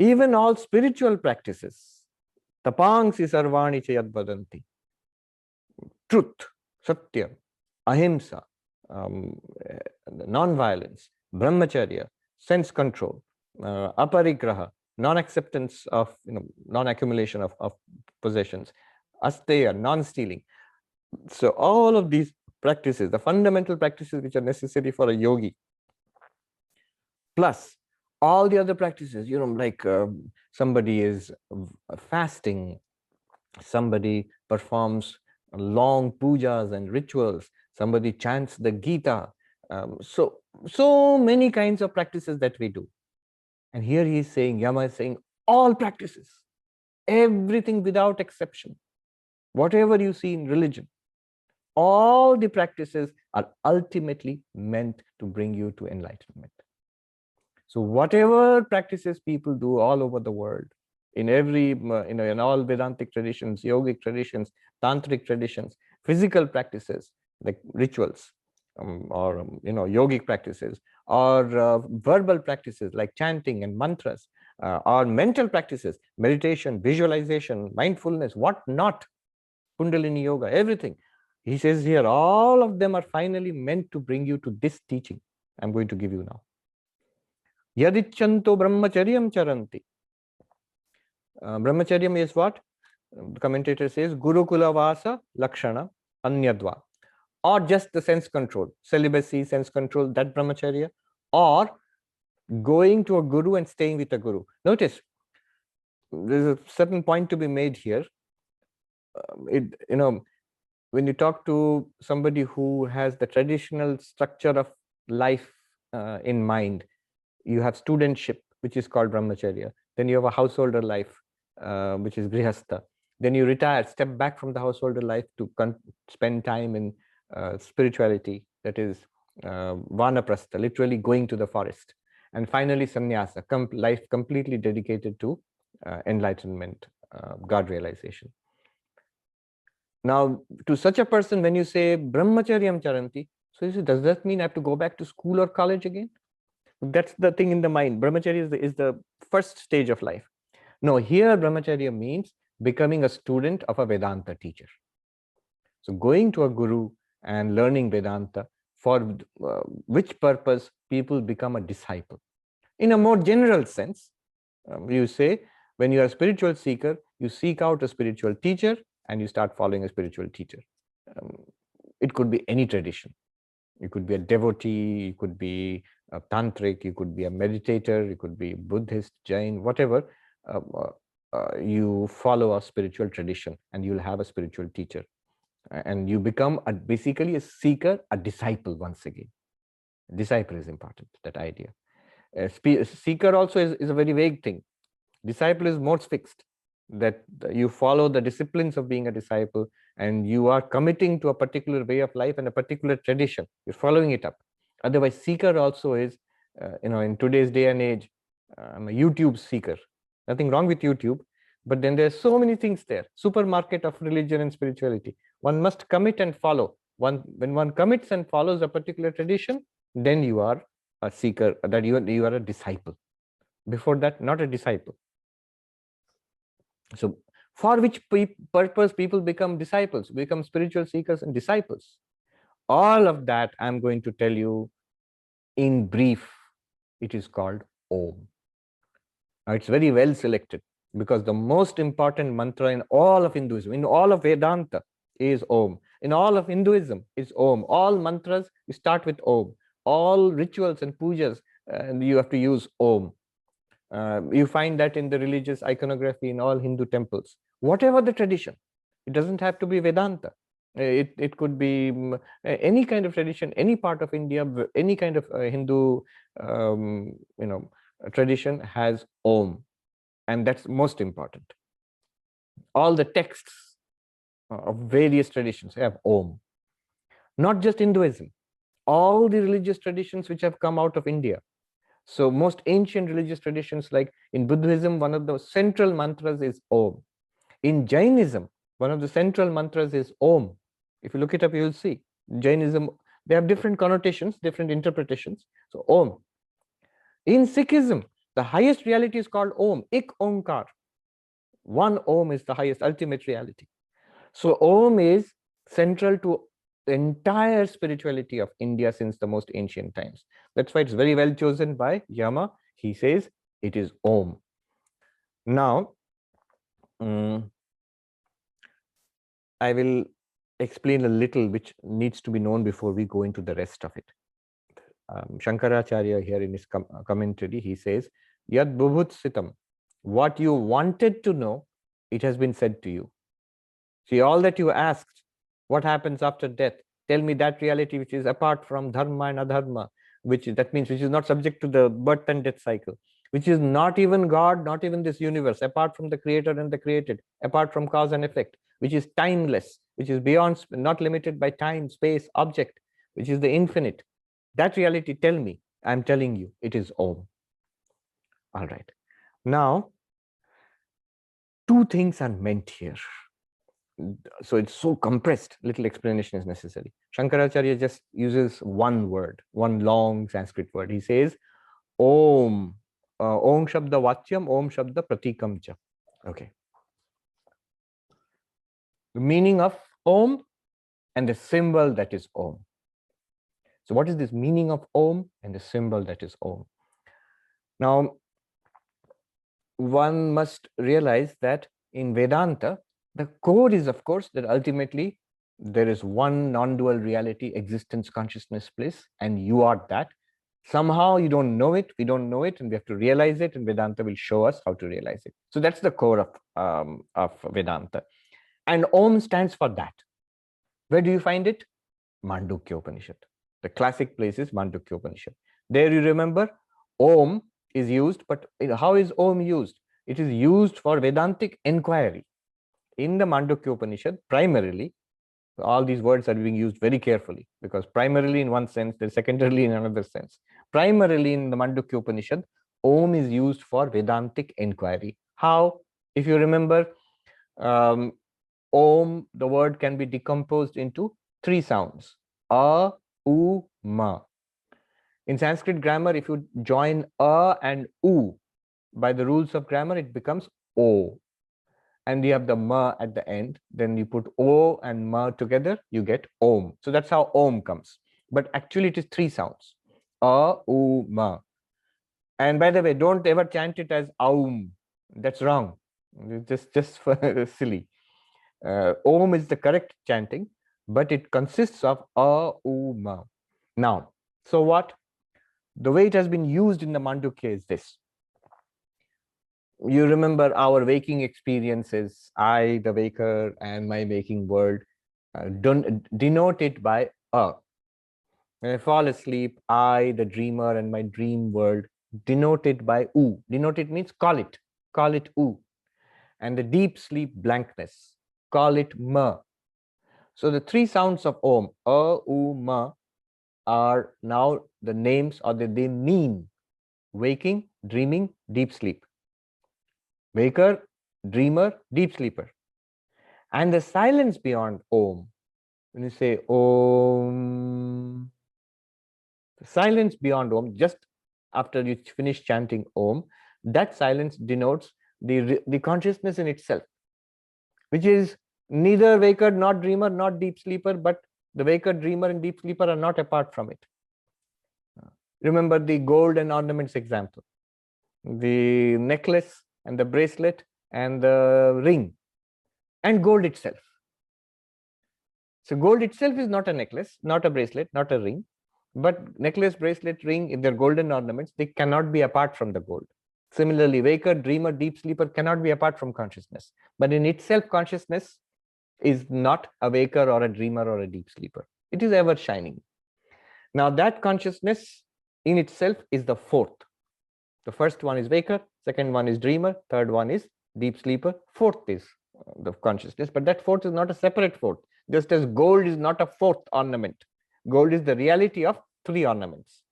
Even all spiritual practices, tapangsi sarvani chayad vadanti, truth, satya, ahimsa, non-violence, brahmacharya, sense control, aparigraha, non-acceptance of, non-accumulation of possessions, asteya, non-stealing. So all of these practices, the fundamental practices which are necessary for a yogi, plus all the other practices, like somebody is fasting, somebody performs long pujas and rituals, somebody chants the Gita. So many kinds of practices that we do. And here he is saying, Yama is saying, all practices, everything without exception, whatever you see in religion, all the practices are ultimately meant to bring you to enlightenment. So whatever practices people do all over the world, in every, in all Vedantic traditions, yogic traditions, tantric traditions, physical practices like rituals, or yogic practices, or verbal practices like chanting and mantras, or mental practices, meditation, visualization, mindfulness, what not, Kundalini yoga, everything. He says here, all of them are finally meant to bring you to this teaching I'm going to give you now. Yadichanto brahmacharyam charanti. Brahmacharyam is what? The commentator says, Gurukula Vasa Lakshana Anyadva. Or just the sense control, celibacy, sense control, that brahmacharya, or going to a guru and staying with a guru. Notice, there's a certain point to be made here. When you talk to somebody who has the traditional structure of life in mind, you have studentship, which is called brahmacharya. Then you have a householder life, which is grihastha. Then you retire, step back from the householder life to spend time in spirituality, that is vanaprastha, literally going to the forest. And finally, sannyasa, life completely dedicated to enlightenment, God realization. Now, to such a person, when you say brahmacharyam charanti, so you say, does that mean I have to go back to school or college again? That's the thing in the mind. Brahmacharya is the first stage of life. No, here brahmacharya means becoming a student of a Vedanta teacher. So going to a guru and learning Vedanta, for which purpose people become a disciple. In a more general sense, you say, when you are a spiritual seeker, you seek out a spiritual teacher and you start following a spiritual teacher. It could be any tradition. You could be a devotee, you could be a tantric, you could be a meditator, you could be Buddhist, Jain, whatever. You follow a spiritual tradition and you'll have a spiritual teacher. And you become basically a seeker, a disciple once again. Disciple is important, that idea. Seeker also is a very vague thing. Disciple is more fixed, that you follow the disciplines of being a disciple and you are committing to a particular way of life and a particular tradition. You're following it up. Otherwise, seeker also is, in today's day and age, I'm a YouTube seeker. Nothing wrong with YouTube, But then there are so many things there. Supermarket of religion and spirituality. One must commit and follow. When one commits and follows a particular tradition, then you are a seeker, that you are a disciple. Before that, not a disciple. So for which purpose people become disciples, become spiritual seekers and disciples? All of that I'm going to tell you in brief. It is called Om. Now it's very well selected, because the most important mantra in all of Hinduism, in all of Vedanta, is Om. In all of Hinduism is Om. All mantras start with Om. All rituals and pujas, you have to use Om. You find that in the religious iconography in all Hindu temples. Whatever the tradition, it doesn't have to be Vedanta. It could be any kind of tradition, any part of India, any kind of Hindu tradition has Om, and that's most important. All the texts of various traditions have Om. Not just Hinduism, all the religious traditions which have come out of India. So most ancient religious traditions, like in Buddhism, one of the central mantras is Om. In Jainism, one of the central mantras is Om. If you look it up, you will see. Jainism, they have different connotations, different interpretations. So Om. In Sikhism, the highest reality is called Om, Ik Omkar. One Om is the highest, ultimate reality. So Om is central to the entire spirituality of India since the most ancient times. That's why it's very well chosen by Yama. He says it is Om. Now, I will explain a little which needs to be known before we go into the rest of it. Shankaracharya here in his commentary, he says, Yad Bhubhutsitam, what you wanted to know, it has been said to you. See, all that you asked, what happens after death? Tell me that reality which is apart from dharma and adharma, that means which is not subject to the birth and death cycle, which is not even God, not even this universe, apart from the creator and the created, apart from cause and effect, which is timeless, which is beyond, not limited by time, space, object, which is the infinite. That reality, tell me. I'm telling you, it is Om. All right. Now, two things are meant here. So it's so compressed, little explanation is necessary. Shankaracharya just uses one word, one long Sanskrit word. He says, Om, Om Shabda Vachyam, Om Shabda Pratikam Cha. Okay. The meaning of Om and the symbol that is Om. So what is this meaning of Om and the symbol that is Om? Now, one must realize that in Vedanta, the core is, of course, that ultimately there is one non-dual reality, existence, consciousness, bliss, and you are that. Somehow you don't know it, we don't know it, and we have to realize it, and Vedanta will show us how to realize it. So that's the core of Vedanta. And Om stands for that. Where do you find it? Mandukya Upanishad. The classic place is Mandukya Upanishad. There you remember, Om is used, but how is Om used? It is used for Vedantic inquiry. In the Mandukya Upanishad, primarily, all these words are being used very carefully, because primarily in one sense, they're secondarily in another sense. Primarily in the Mandukya Upanishad, Om is used for Vedantic inquiry. How? If you remember, Om, the word can be decomposed into three sounds. A, U, Ma. In Sanskrit grammar, if you join A and U, by the rules of grammar, it becomes O. And you have the Ma at the end. Then you put O and Ma together, you get Om. So that's how Om comes. But actually it is three sounds. A, U, Ma. And by the way, don't ever chant it as Aum. That's wrong. Just for silly. Om is the correct chanting, but it consists of A, U, Ma. Now, so what? The way it has been used in the Mandukya is this. You remember our waking experiences, I, the waker, and my waking world, denote it by A. When I fall asleep, I, the dreamer, and my dream world, denote it by U. Denote it means call it U. And the deep sleep blankness, call it Ma. So the three sounds of Om, A, U, Ma, are now the names, or they mean waking, dreaming, deep sleep. Waker, dreamer, deep sleeper. And the silence beyond Om, when you say Om, silence beyond Om, just after you finish chanting Om, that silence denotes the consciousness in itself, which is neither waker, not dreamer, not deep sleeper, but the waker, dreamer, and deep sleeper are not apart from it. Remember the gold and ornaments example, the necklace and the bracelet and the ring and gold itself. So gold itself is not a necklace, not a bracelet, not a ring, but necklace, bracelet, ring, if they're golden ornaments, they cannot be apart from the gold. Similarly, waker, dreamer, deep sleeper cannot be apart from consciousness, but in itself, consciousness is not a waker or a dreamer or a deep sleeper. It is ever shining. Now that consciousness in itself is the fourth. The first one is waker, second one is dreamer, third one is deep sleeper, fourth is the consciousness, but that fourth is not a separate fourth. Just as gold is not a fourth ornament. Gold is the reality of three ornaments.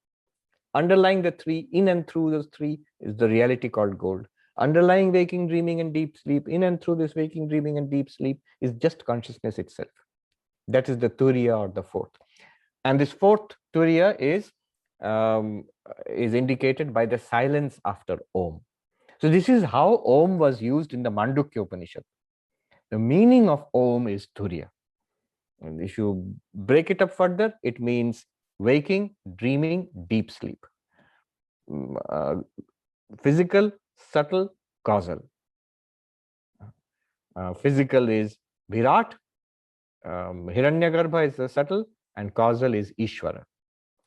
Underlying the three, in and through those three, is the reality called gold. Underlying waking, dreaming, and deep sleep, in and through this waking, dreaming, and deep sleep, is just consciousness itself. That is the turiya, or the fourth. And this fourth turiya is indicated by the silence after Om. So this is how Om was used in the Mandukya Upanishad. The meaning of Om is turiya. And if you break it up further, it means waking, dreaming, deep sleep. Physical, subtle, causal. Physical is Virat, Hiranyagarbha is the subtle, and causal is Ishvara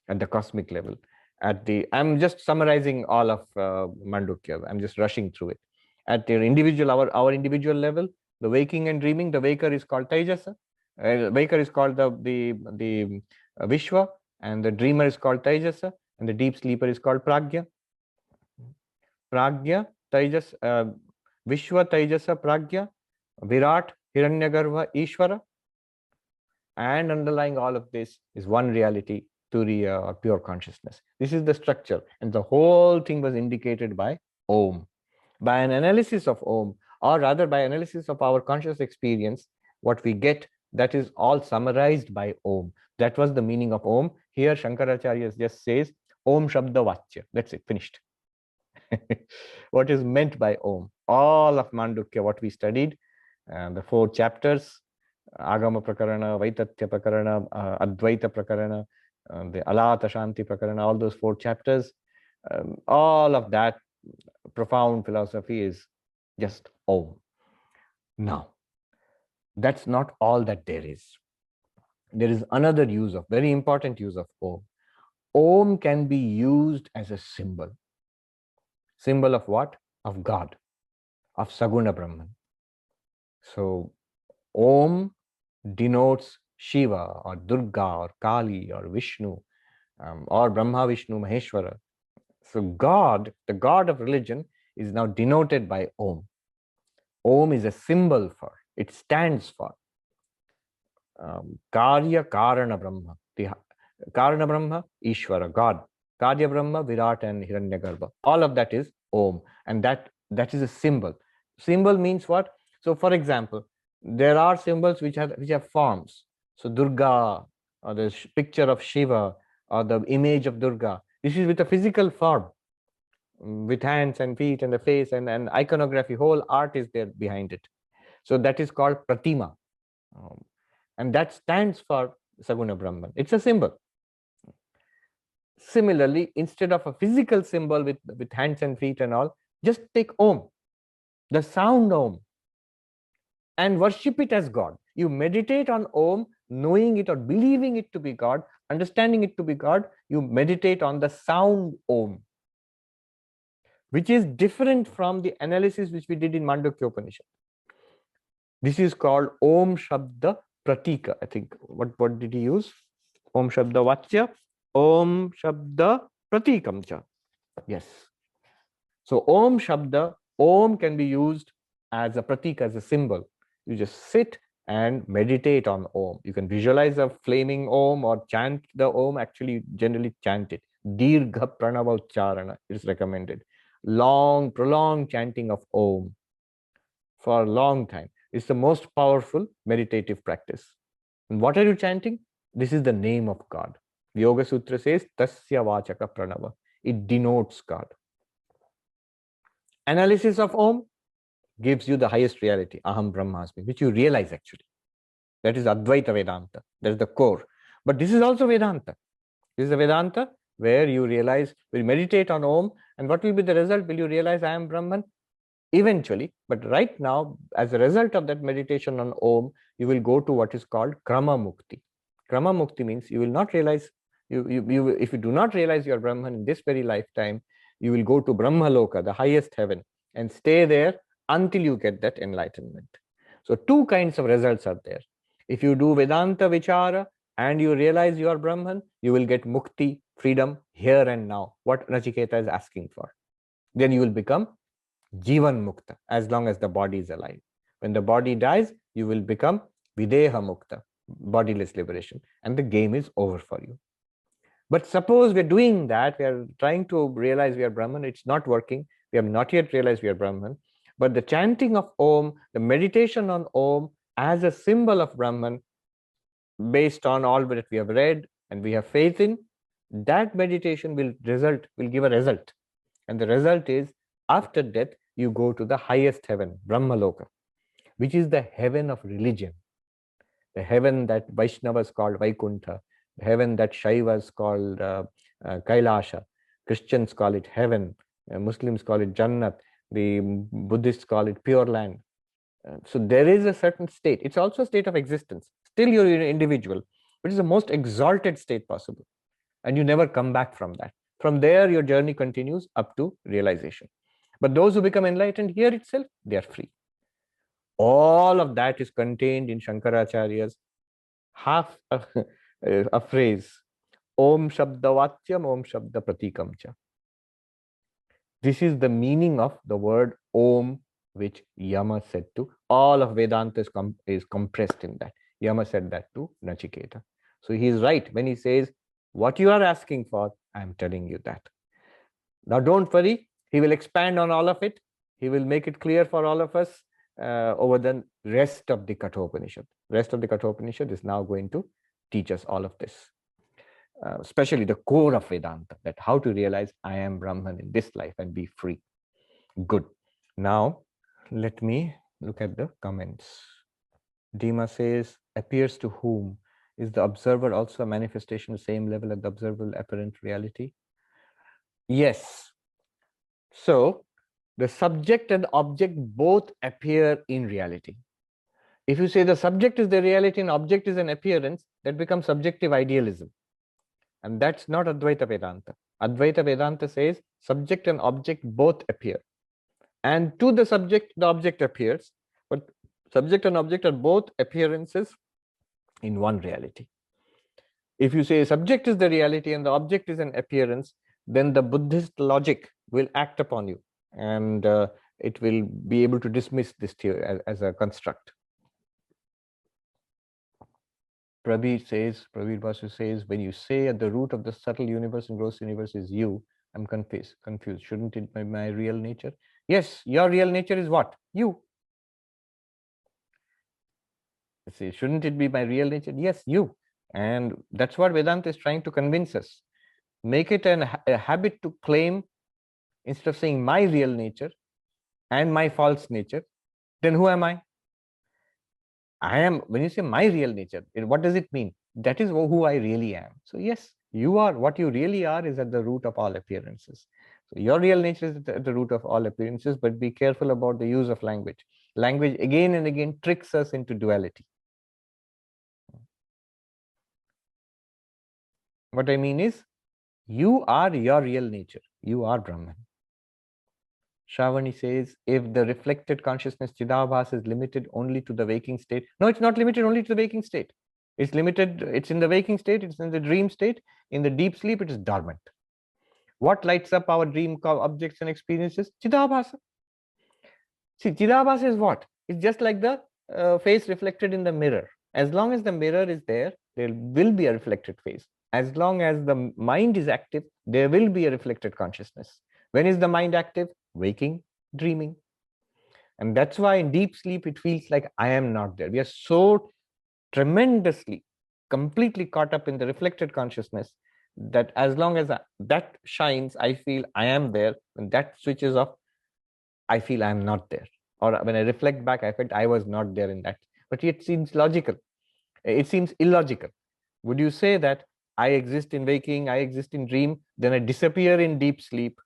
at the cosmic level. I'm just summarizing all of Mandukya. I'm just rushing through it. At the individual, our individual level, the waking and dreaming, the waker is called Taijasa. Waker is called the Vishwa, and the dreamer is called Taijasa, and the deep sleeper is called Pragya. Pragya, Taijasa, Vishwa, Taijasa, Pragya, Virat, Hiranyagarbha, Ishvara, and underlying all of this is one reality, Turiya, or pure consciousness. This is the structure, and the whole thing was indicated by Om. By an analysis of Om, or rather by analysis of our conscious experience, what we get, that is all summarized by Om. That was the meaning of Om. Here Shankaracharya just says Om Shabda Vachya. That's it, finished. What is meant by Om? All of Mandukya, what we studied, the 4 chapters, Agama Prakarana, Vaitatya Prakarana, Advaita Prakarana, the Alata Shanti Prakarana, all those 4 chapters, all of that profound philosophy is just Om. Now, that's not all that there is. There is another use of, very important use of Om. Om can be used as a symbol. Symbol of what? Of God, of Saguna Brahman. So, Om denotes Shiva or Durga or Kali or Vishnu or Brahma, Vishnu, Maheshwara. So God, the God of religion, is now denoted by Om. Om is a symbol for, it stands for Karya Karana Brahma. The Karana Brahma, Ishvara, God. Karya Brahma, Virat and Hiranyagarbha. All of that is Om, and that is a symbol. Symbol means what? So, for example, there are symbols which have forms. So Durga, or the picture of Shiva, or the image of Durga. This is with a physical form, with hands and feet and the face and iconography. Whole art is there behind it. So that is called Pratima, and that stands for Saguna Brahman. It's a symbol. Similarly, instead of a physical symbol with hands and feet and all, just take Om, the sound Om, and worship it as God. You meditate on Om, knowing it or believing it to be God, understanding it to be God. You meditate on the sound Om, which is different from the analysis which we did in Mandukya Upanishad. This is called Om Shabda Pratika. I think, what did he use? Om Shabda Vachya, Om Shabda Pratikam cha. Yes. So Om Shabda, Om can be used as a pratika, as a symbol. You just sit and meditate on Om. You can visualize a flaming Om or chant the Om. Actually, generally chant it. Dirgha Pranava Ucharana is recommended. Long, prolonged chanting of Om for a long time. It's the most powerful meditative practice. And what are you chanting? This is the name of God. The Yoga Sutra says, Tasya Vachaka Pranava. It denotes God. Analysis of Om gives you the highest reality, Aham Brahmasmi, which you realize actually. That is Advaita Vedanta. That is the core. But this is also Vedanta. This is a Vedanta where you realize, will meditate on Om, and what will be the result? Will you realize I am Brahman? Eventually, but right now, as a result of that meditation on Om, you will go to what is called Krama Mukti. Krama Mukti means you will not realize, if you do not realize you are Brahman in this very lifetime, you will go to Brahma Loka, the highest heaven, and stay there until you get that enlightenment. So two kinds of results are there. If you do Vedanta Vichara and you realize you are Brahman, you will get Mukti, freedom, here and now, what Nachiketa is asking for. Then you will become Jivan Mukta, as long as the body is alive. When the body dies, you will become Videha Mukta, bodiless liberation, and the game is over for you. But suppose we're doing that, we are trying to realize we are Brahman, it's not working, we have not yet realized we are Brahman, but the chanting of Om, the meditation on Om as a symbol of Brahman, based on all that we have read and we have faith in, that meditation will give a result. And the result is, after death, you go to the highest heaven, Brahmaloka, which is the heaven of religion, the heaven that Vaishnavas called Vaikuntha, the heaven that Shaivas called Kailasha, Christians call it heaven, Muslims call it Jannat, the Buddhists call it Pure Land. So there is a certain state. It's also a state of existence. Still you're an individual, but it's the most exalted state possible. And you never come back from that. From there, your journey continues up to realization. But those who become enlightened here itself, they are free. All of that is contained in Shankaracharya's half a phrase, Om Shabda Vatyam, Om Shabda Pratikam Cha. This is the meaning of the word Om, which Yama said to. All of Vedanta is compressed in that. Yama said that to Nachiketa. So he is right when he says, what you are asking for, I am telling you that. Now don't worry, he will expand on all of it. He will make it clear for all of us over the rest of the Katha Upanishad. Rest of the Katha Upanishad is now going to teach us all of this. Especially the core of Vedanta, that how to realize I am Brahman in this life and be free. Good. Now, let me look at the comments. Dima says, appears to whom? Is the observer also a manifestation of the same level as the observable apparent reality? Yes. So, the subject and object both appear in reality. If you say the subject is the reality and object is an appearance, that becomes subjective idealism. And that's not Advaita Vedanta. Advaita Vedanta says subject and object both appear. And to the subject, the object appears. But subject and object are both appearances in one reality. If you say subject is the reality and the object is an appearance, then the Buddhist logic will act upon you. And it will be able to dismiss this theory as a construct. Prabir Basu says, when you say at the root of the subtle universe and gross universe is you, I'm confused. Shouldn't it be my real nature? Yes, your real nature is what? You. See, shouldn't it be my real nature? Yes, you. And that's what Vedanta is trying to convince us. Make it a habit to claim, instead of saying my real nature and my false nature, then who am I? I am, when you say my real nature, what does it mean? That is who I really am. So yes, you are, what you really are is at the root of all appearances. So your real nature is at the root of all appearances, but be careful about the use of language. Language again and again tricks us into duality. What I mean is, you are your real nature. You are Brahman. Shravani says, if the reflected consciousness Chidabhas is limited only to the waking state. No, it's not limited only to the waking state. It's limited, it's in the waking state, it's in the dream state. In the deep sleep, it is dormant. What lights up our dream objects and experiences? Chidabhasa. See, Chidabhasa is what? It's just like the face reflected in the mirror. As long as the mirror is there, there will be a reflected face. As long as the mind is active, there will be a reflected consciousness. When is the mind active? Waking, dreaming. And that's why in deep sleep, it feels like I am not there. We are so tremendously, completely caught up in the reflected consciousness that as long as that shines, I feel I am there. When that switches off, I feel I am not there. Or when I reflect back, I felt I was not there in that. But it seems logical. It seems illogical. Would you say that I exist in waking, I exist in dream, then I disappear in deep sleep,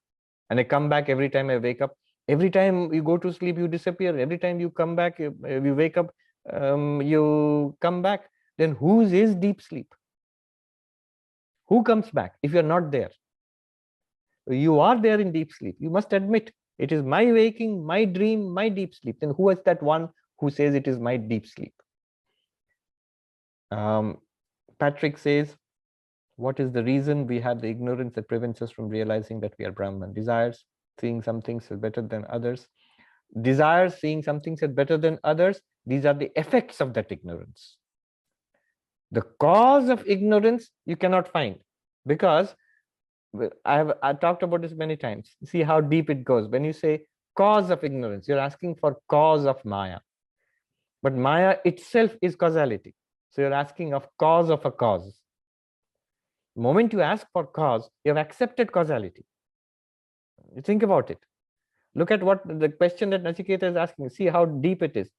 and I come back every time I wake up? Every time you go to sleep, you disappear. Every time you come back, you wake up, you come back. Then whose is deep sleep? Who comes back if you're not there? You are there in deep sleep. You must admit it is my waking, my dream, my deep sleep. Then who is that one who says it is my deep sleep? Patrick says, what is the reason we have the ignorance that prevents us from realizing that we are Brahman? Desires, seeing some things as better than others. Desires, seeing some things as better than others. These are the effects of that ignorance. The cause of ignorance you cannot find, because I talked about this many times. See how deep it goes. When you say cause of ignorance, you're asking for cause of Maya. But Maya itself is causality. So you're asking of cause of a cause. The moment you ask for cause, you have accepted causality. You think about it. Look at what the question that Nachiketa is asking. See how deep it is.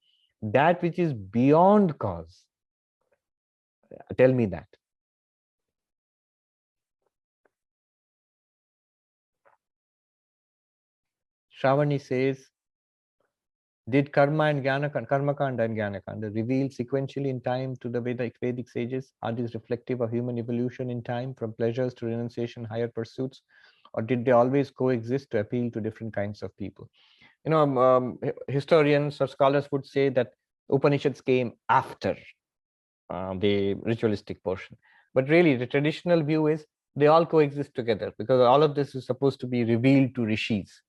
That which is beyond cause. Tell me that. Shravani says, did karma and karma kanda and jnana kanda reveal sequentially in time to the Vedic sages? Are these reflective of human evolution in time, from pleasures to renunciation, higher pursuits, or did they always coexist to appeal to different kinds of people? Historians or scholars would say that Upanishads came after the ritualistic portion, but really the traditional view is they all coexist together, because all of this is supposed to be revealed to rishis.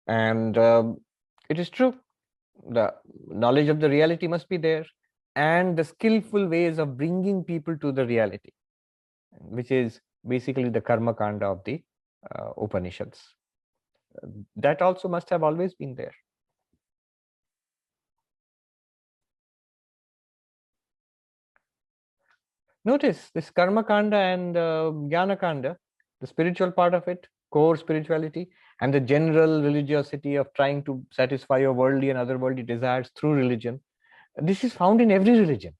And it is true, the knowledge of the reality must be there, and the skillful ways of bringing people to the reality, which is basically the karma kanda of the Upanishads. That also must have always been there. Notice this karma kanda and jnana kanda, the spiritual part of it, core spirituality, and the general religiosity of trying to satisfy your worldly and otherworldly desires through religion. This is found in every religion.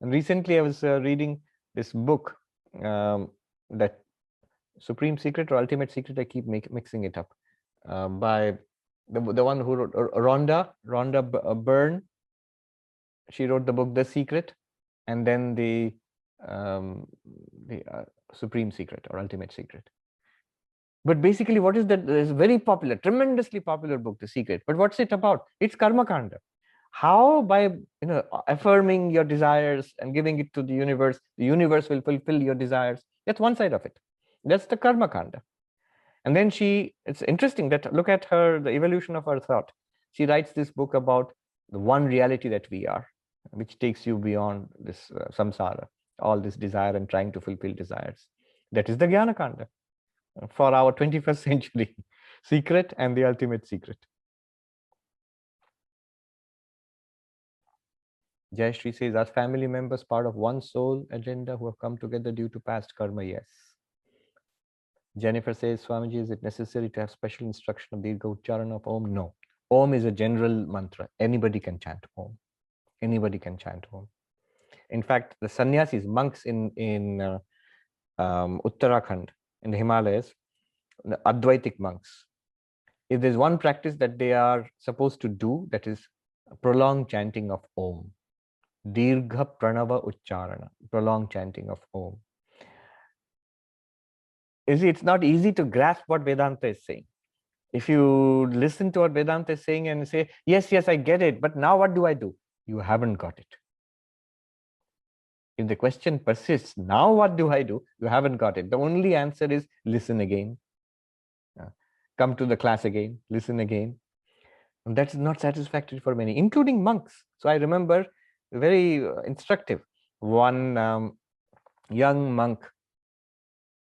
And recently I was reading this book, that Supreme Secret or Ultimate Secret, I keep mixing it up, by the one who wrote Rhonda Byrne. She wrote the book The Secret, and then the Supreme Secret or Ultimate Secret. But basically, what is that? It's very popular, tremendously popular book, The Secret. But what's it about? It's karma kanda. How, by affirming your desires and giving it to the universe will fulfill your desires. That's one side of it. That's the karma kanda. And then it's interesting that look at her, the evolution of her thought. She writes this book about the one reality that we are, which takes you beyond this samsara, all this desire and trying to fulfill desires. That is the jnana kanda for our 21st century. Secret and the ultimate secret. Jayashree says, are family members part of one soul agenda who have come together due to past karma? Yes. Jennifer says, Swamiji, is it necessary to have special instruction of Dirgha Ucharana of Om? No. Om is a general mantra. Anybody can chant Om. Anybody can chant Om. In fact, the sannyasis, monks in Uttarakhand, in the Himalayas, the Advaitic monks, if there's one practice that they are supposed to do, that is prolonged chanting of Om. Dirgha Pranava Ucharana, prolonged chanting of Om. You see, it's not easy to grasp what Vedanta is saying. If you listen to what Vedanta is saying and say, yes, I get it, but now what do I do? You haven't got it. If the question persists, now what do I do? You haven't got it. The only answer is listen again. Come to the class again, listen again. And that's not satisfactory for many, including monks. So I remember very instructive. One young monk,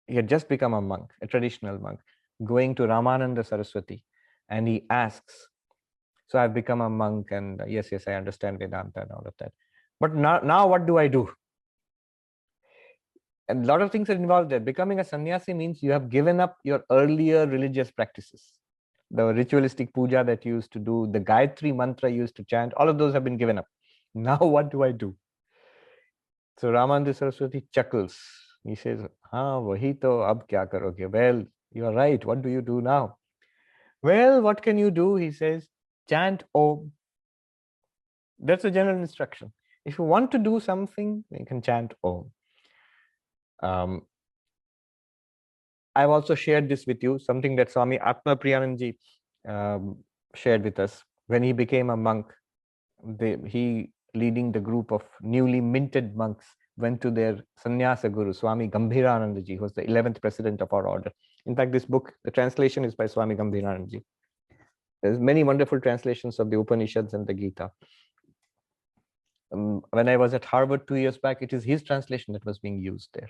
he had just become a monk, a traditional monk, going to Ramananda Saraswati and he asks, so I've become a monk, and yes, I understand Vedanta and all of that. But now what do I do? And a lot of things are involved there. Becoming a sannyasi means you have given up your earlier religious practices. The ritualistic puja that you used to do, the Gayatri mantra you used to chant, all of those have been given up. Now what do I do? So Ramananda Saraswati chuckles. He says, wahi to ab kya karoge? Well, you are right. What do you do now? Well, what can you do? He says, chant Om. That's a general instruction. If you want to do something, you can chant Om. I've also shared this with you, something that Swami Sarvapriyananda shared with us. When he became a monk, he, leading the group of newly minted monks, went to their sannyasa guru, Swami Gambhiranandaji, who was the 11th president of our order. In fact, this book, the translation is by Swami Gambhiranandaji. There's many wonderful translations of the Upanishads and the Gita. When I was at Harvard 2 years back, it is his translation that was being used there.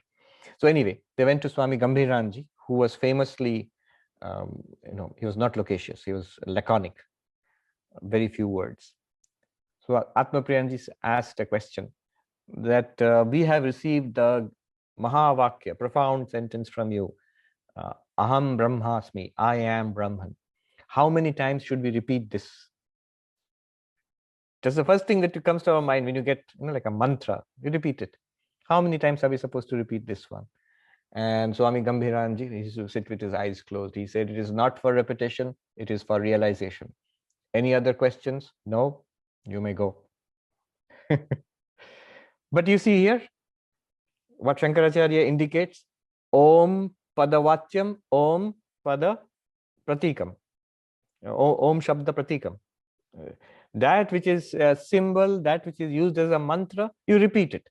So anyway, they went to Swami Gambhiranandaji, who was famously, he was not loquacious, he was laconic, very few words. So Atmapriyanji asked a question that we have received the Mahavakya, profound sentence from you, Aham Brahmasmi, I am Brahman. How many times should we repeat this? Just the first thing that comes to our mind when you get, like a mantra, you repeat it. How many times are we supposed to repeat this one? And Swami Gambhiranji, he used to sit with his eyes closed. He said, it is not for repetition, it is for realization. Any other questions? No, you may go. But you see here, what Shankaracharya indicates, Om Padavatyam, Om Pada Pratikam. Om Shabda Pratikam. That which is a symbol, that which is used as a mantra, you repeat it.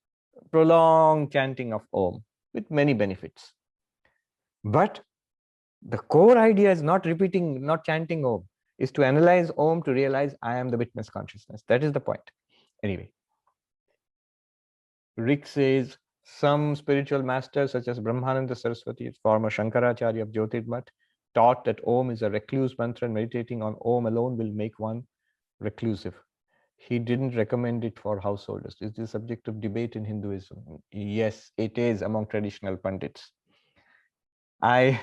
Prolonged chanting of Om with many benefits. But the core idea is not repeating, not chanting Om, is to analyze Om to realize I am the witness consciousness. That is the point. Anyway, Rick says, some spiritual masters such as Brahmananda Saraswati, former Shankaracharya of Jyotirmat, taught that Om is a recluse mantra and meditating on Om alone will make one reclusive. He didn't recommend it for householders. Is this a subject of debate in Hinduism? Yes, it is among traditional pundits. I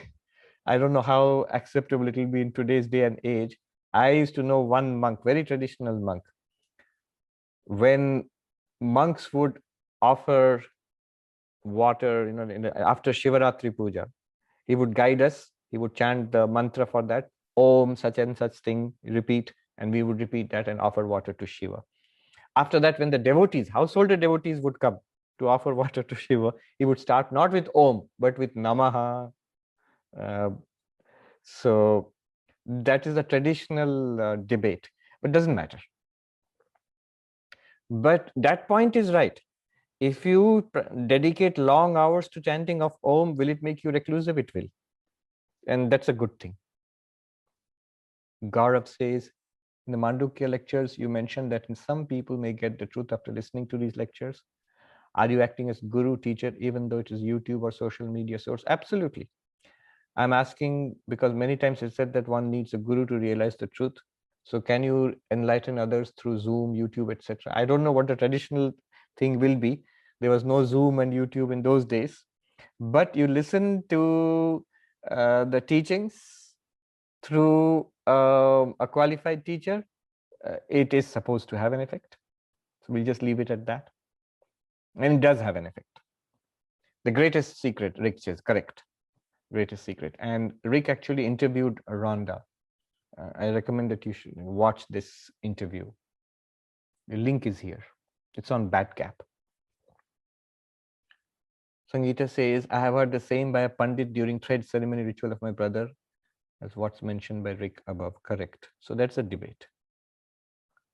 don't know how acceptable it will be in today's day and age. I used to know one monk, very traditional monk. When monks would offer water, after Shivaratri puja, he would guide us. He would chant the mantra for that, Om such and such thing, repeat, and we would repeat that and offer water to Shiva. After that, when the devotees, householder devotees would come to offer water to Shiva, he would start not with Om, but with Namaha. So that is a traditional debate, but doesn't matter. But that point is right. If you dedicate long hours to chanting of Om, will it make you reclusive? It will. And that's a good thing. Gaurav says, in the Mandukya lectures, you mentioned that some people may get the truth after listening to these lectures. Are you acting as guru, teacher, even though it is YouTube or social media source? Absolutely. I'm asking because many times it's said that one needs a guru to realize the truth. So can you enlighten others through Zoom, YouTube, etc.? I don't know what the traditional thing will be. There was no Zoom and YouTube in those days. But you listen to the teachings through a qualified teacher, it is supposed to have an effect. So we'll just leave it at that. And it does have an effect. The greatest secret, Rick says, correct. Greatest secret. And Rick actually interviewed Rhonda. I recommend that you should watch this interview. The link is here. It's on Batgap. Sangeeta says, I have heard the same by a Pandit during thread ceremony ritual of my brother, as what's mentioned by Rick above. Correct. So that's a debate.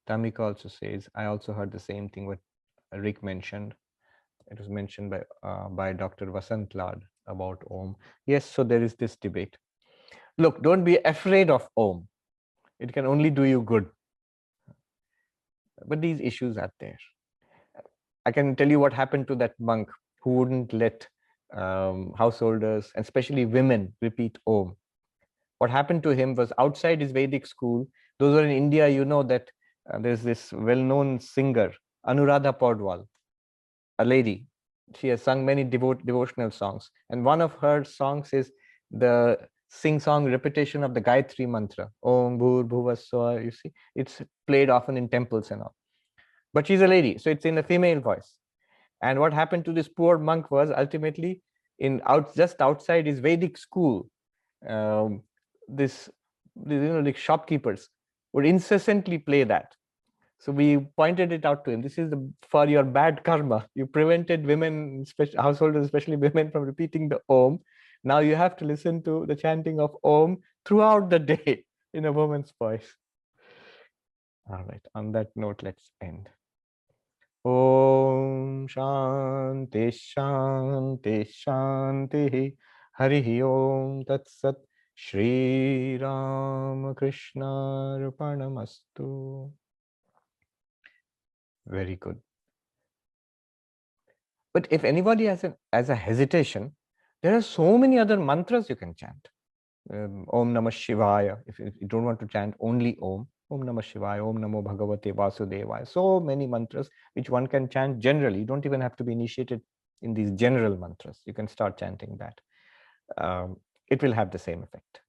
Tamika also says, I also heard the same thing what Rick mentioned. It was mentioned by Dr. Vasant Lad about Om. Yes, so there is this debate. Look, don't be afraid of Om. It can only do you good. But these issues are there. I can tell you what happened to that monk who wouldn't let householders, and especially women, repeat Om. What happened to him was outside his Vedic school. Those who are in India, you know that there's this well-known singer, Anuradha Paudwal, a lady. She has sung many devotional songs. And one of her songs is the sing-song repetition of the Gayatri Mantra. Om Bhur Bhuva Swa, you see. It's played often in temples and all. But she's a lady, so it's in a female voice. And what happened to this poor monk was ultimately just outside his Vedic school, um, this the shopkeepers would incessantly play that. So we pointed it out to him. This is for your bad karma. You prevented women, especially householders, especially women, from repeating the Om. Now you have to listen to the chanting of Om throughout the day in a woman's voice. All right. On that note, let's end. Om Shanti Shanti Shanti Hari Om Tat Sat Shri Ram Krishna Arpanamastu. Very good. But if anybody has a hesitation, there are so many other mantras you can chant. Om Namah Shivaya. If you don't want to chant only Om, Om Namah Shivaya, Om Namo Bhagavate Vasudevaya. So many mantras which one can chant generally. You don't even have to be initiated in these general mantras. You can start chanting that. It will have the same effect.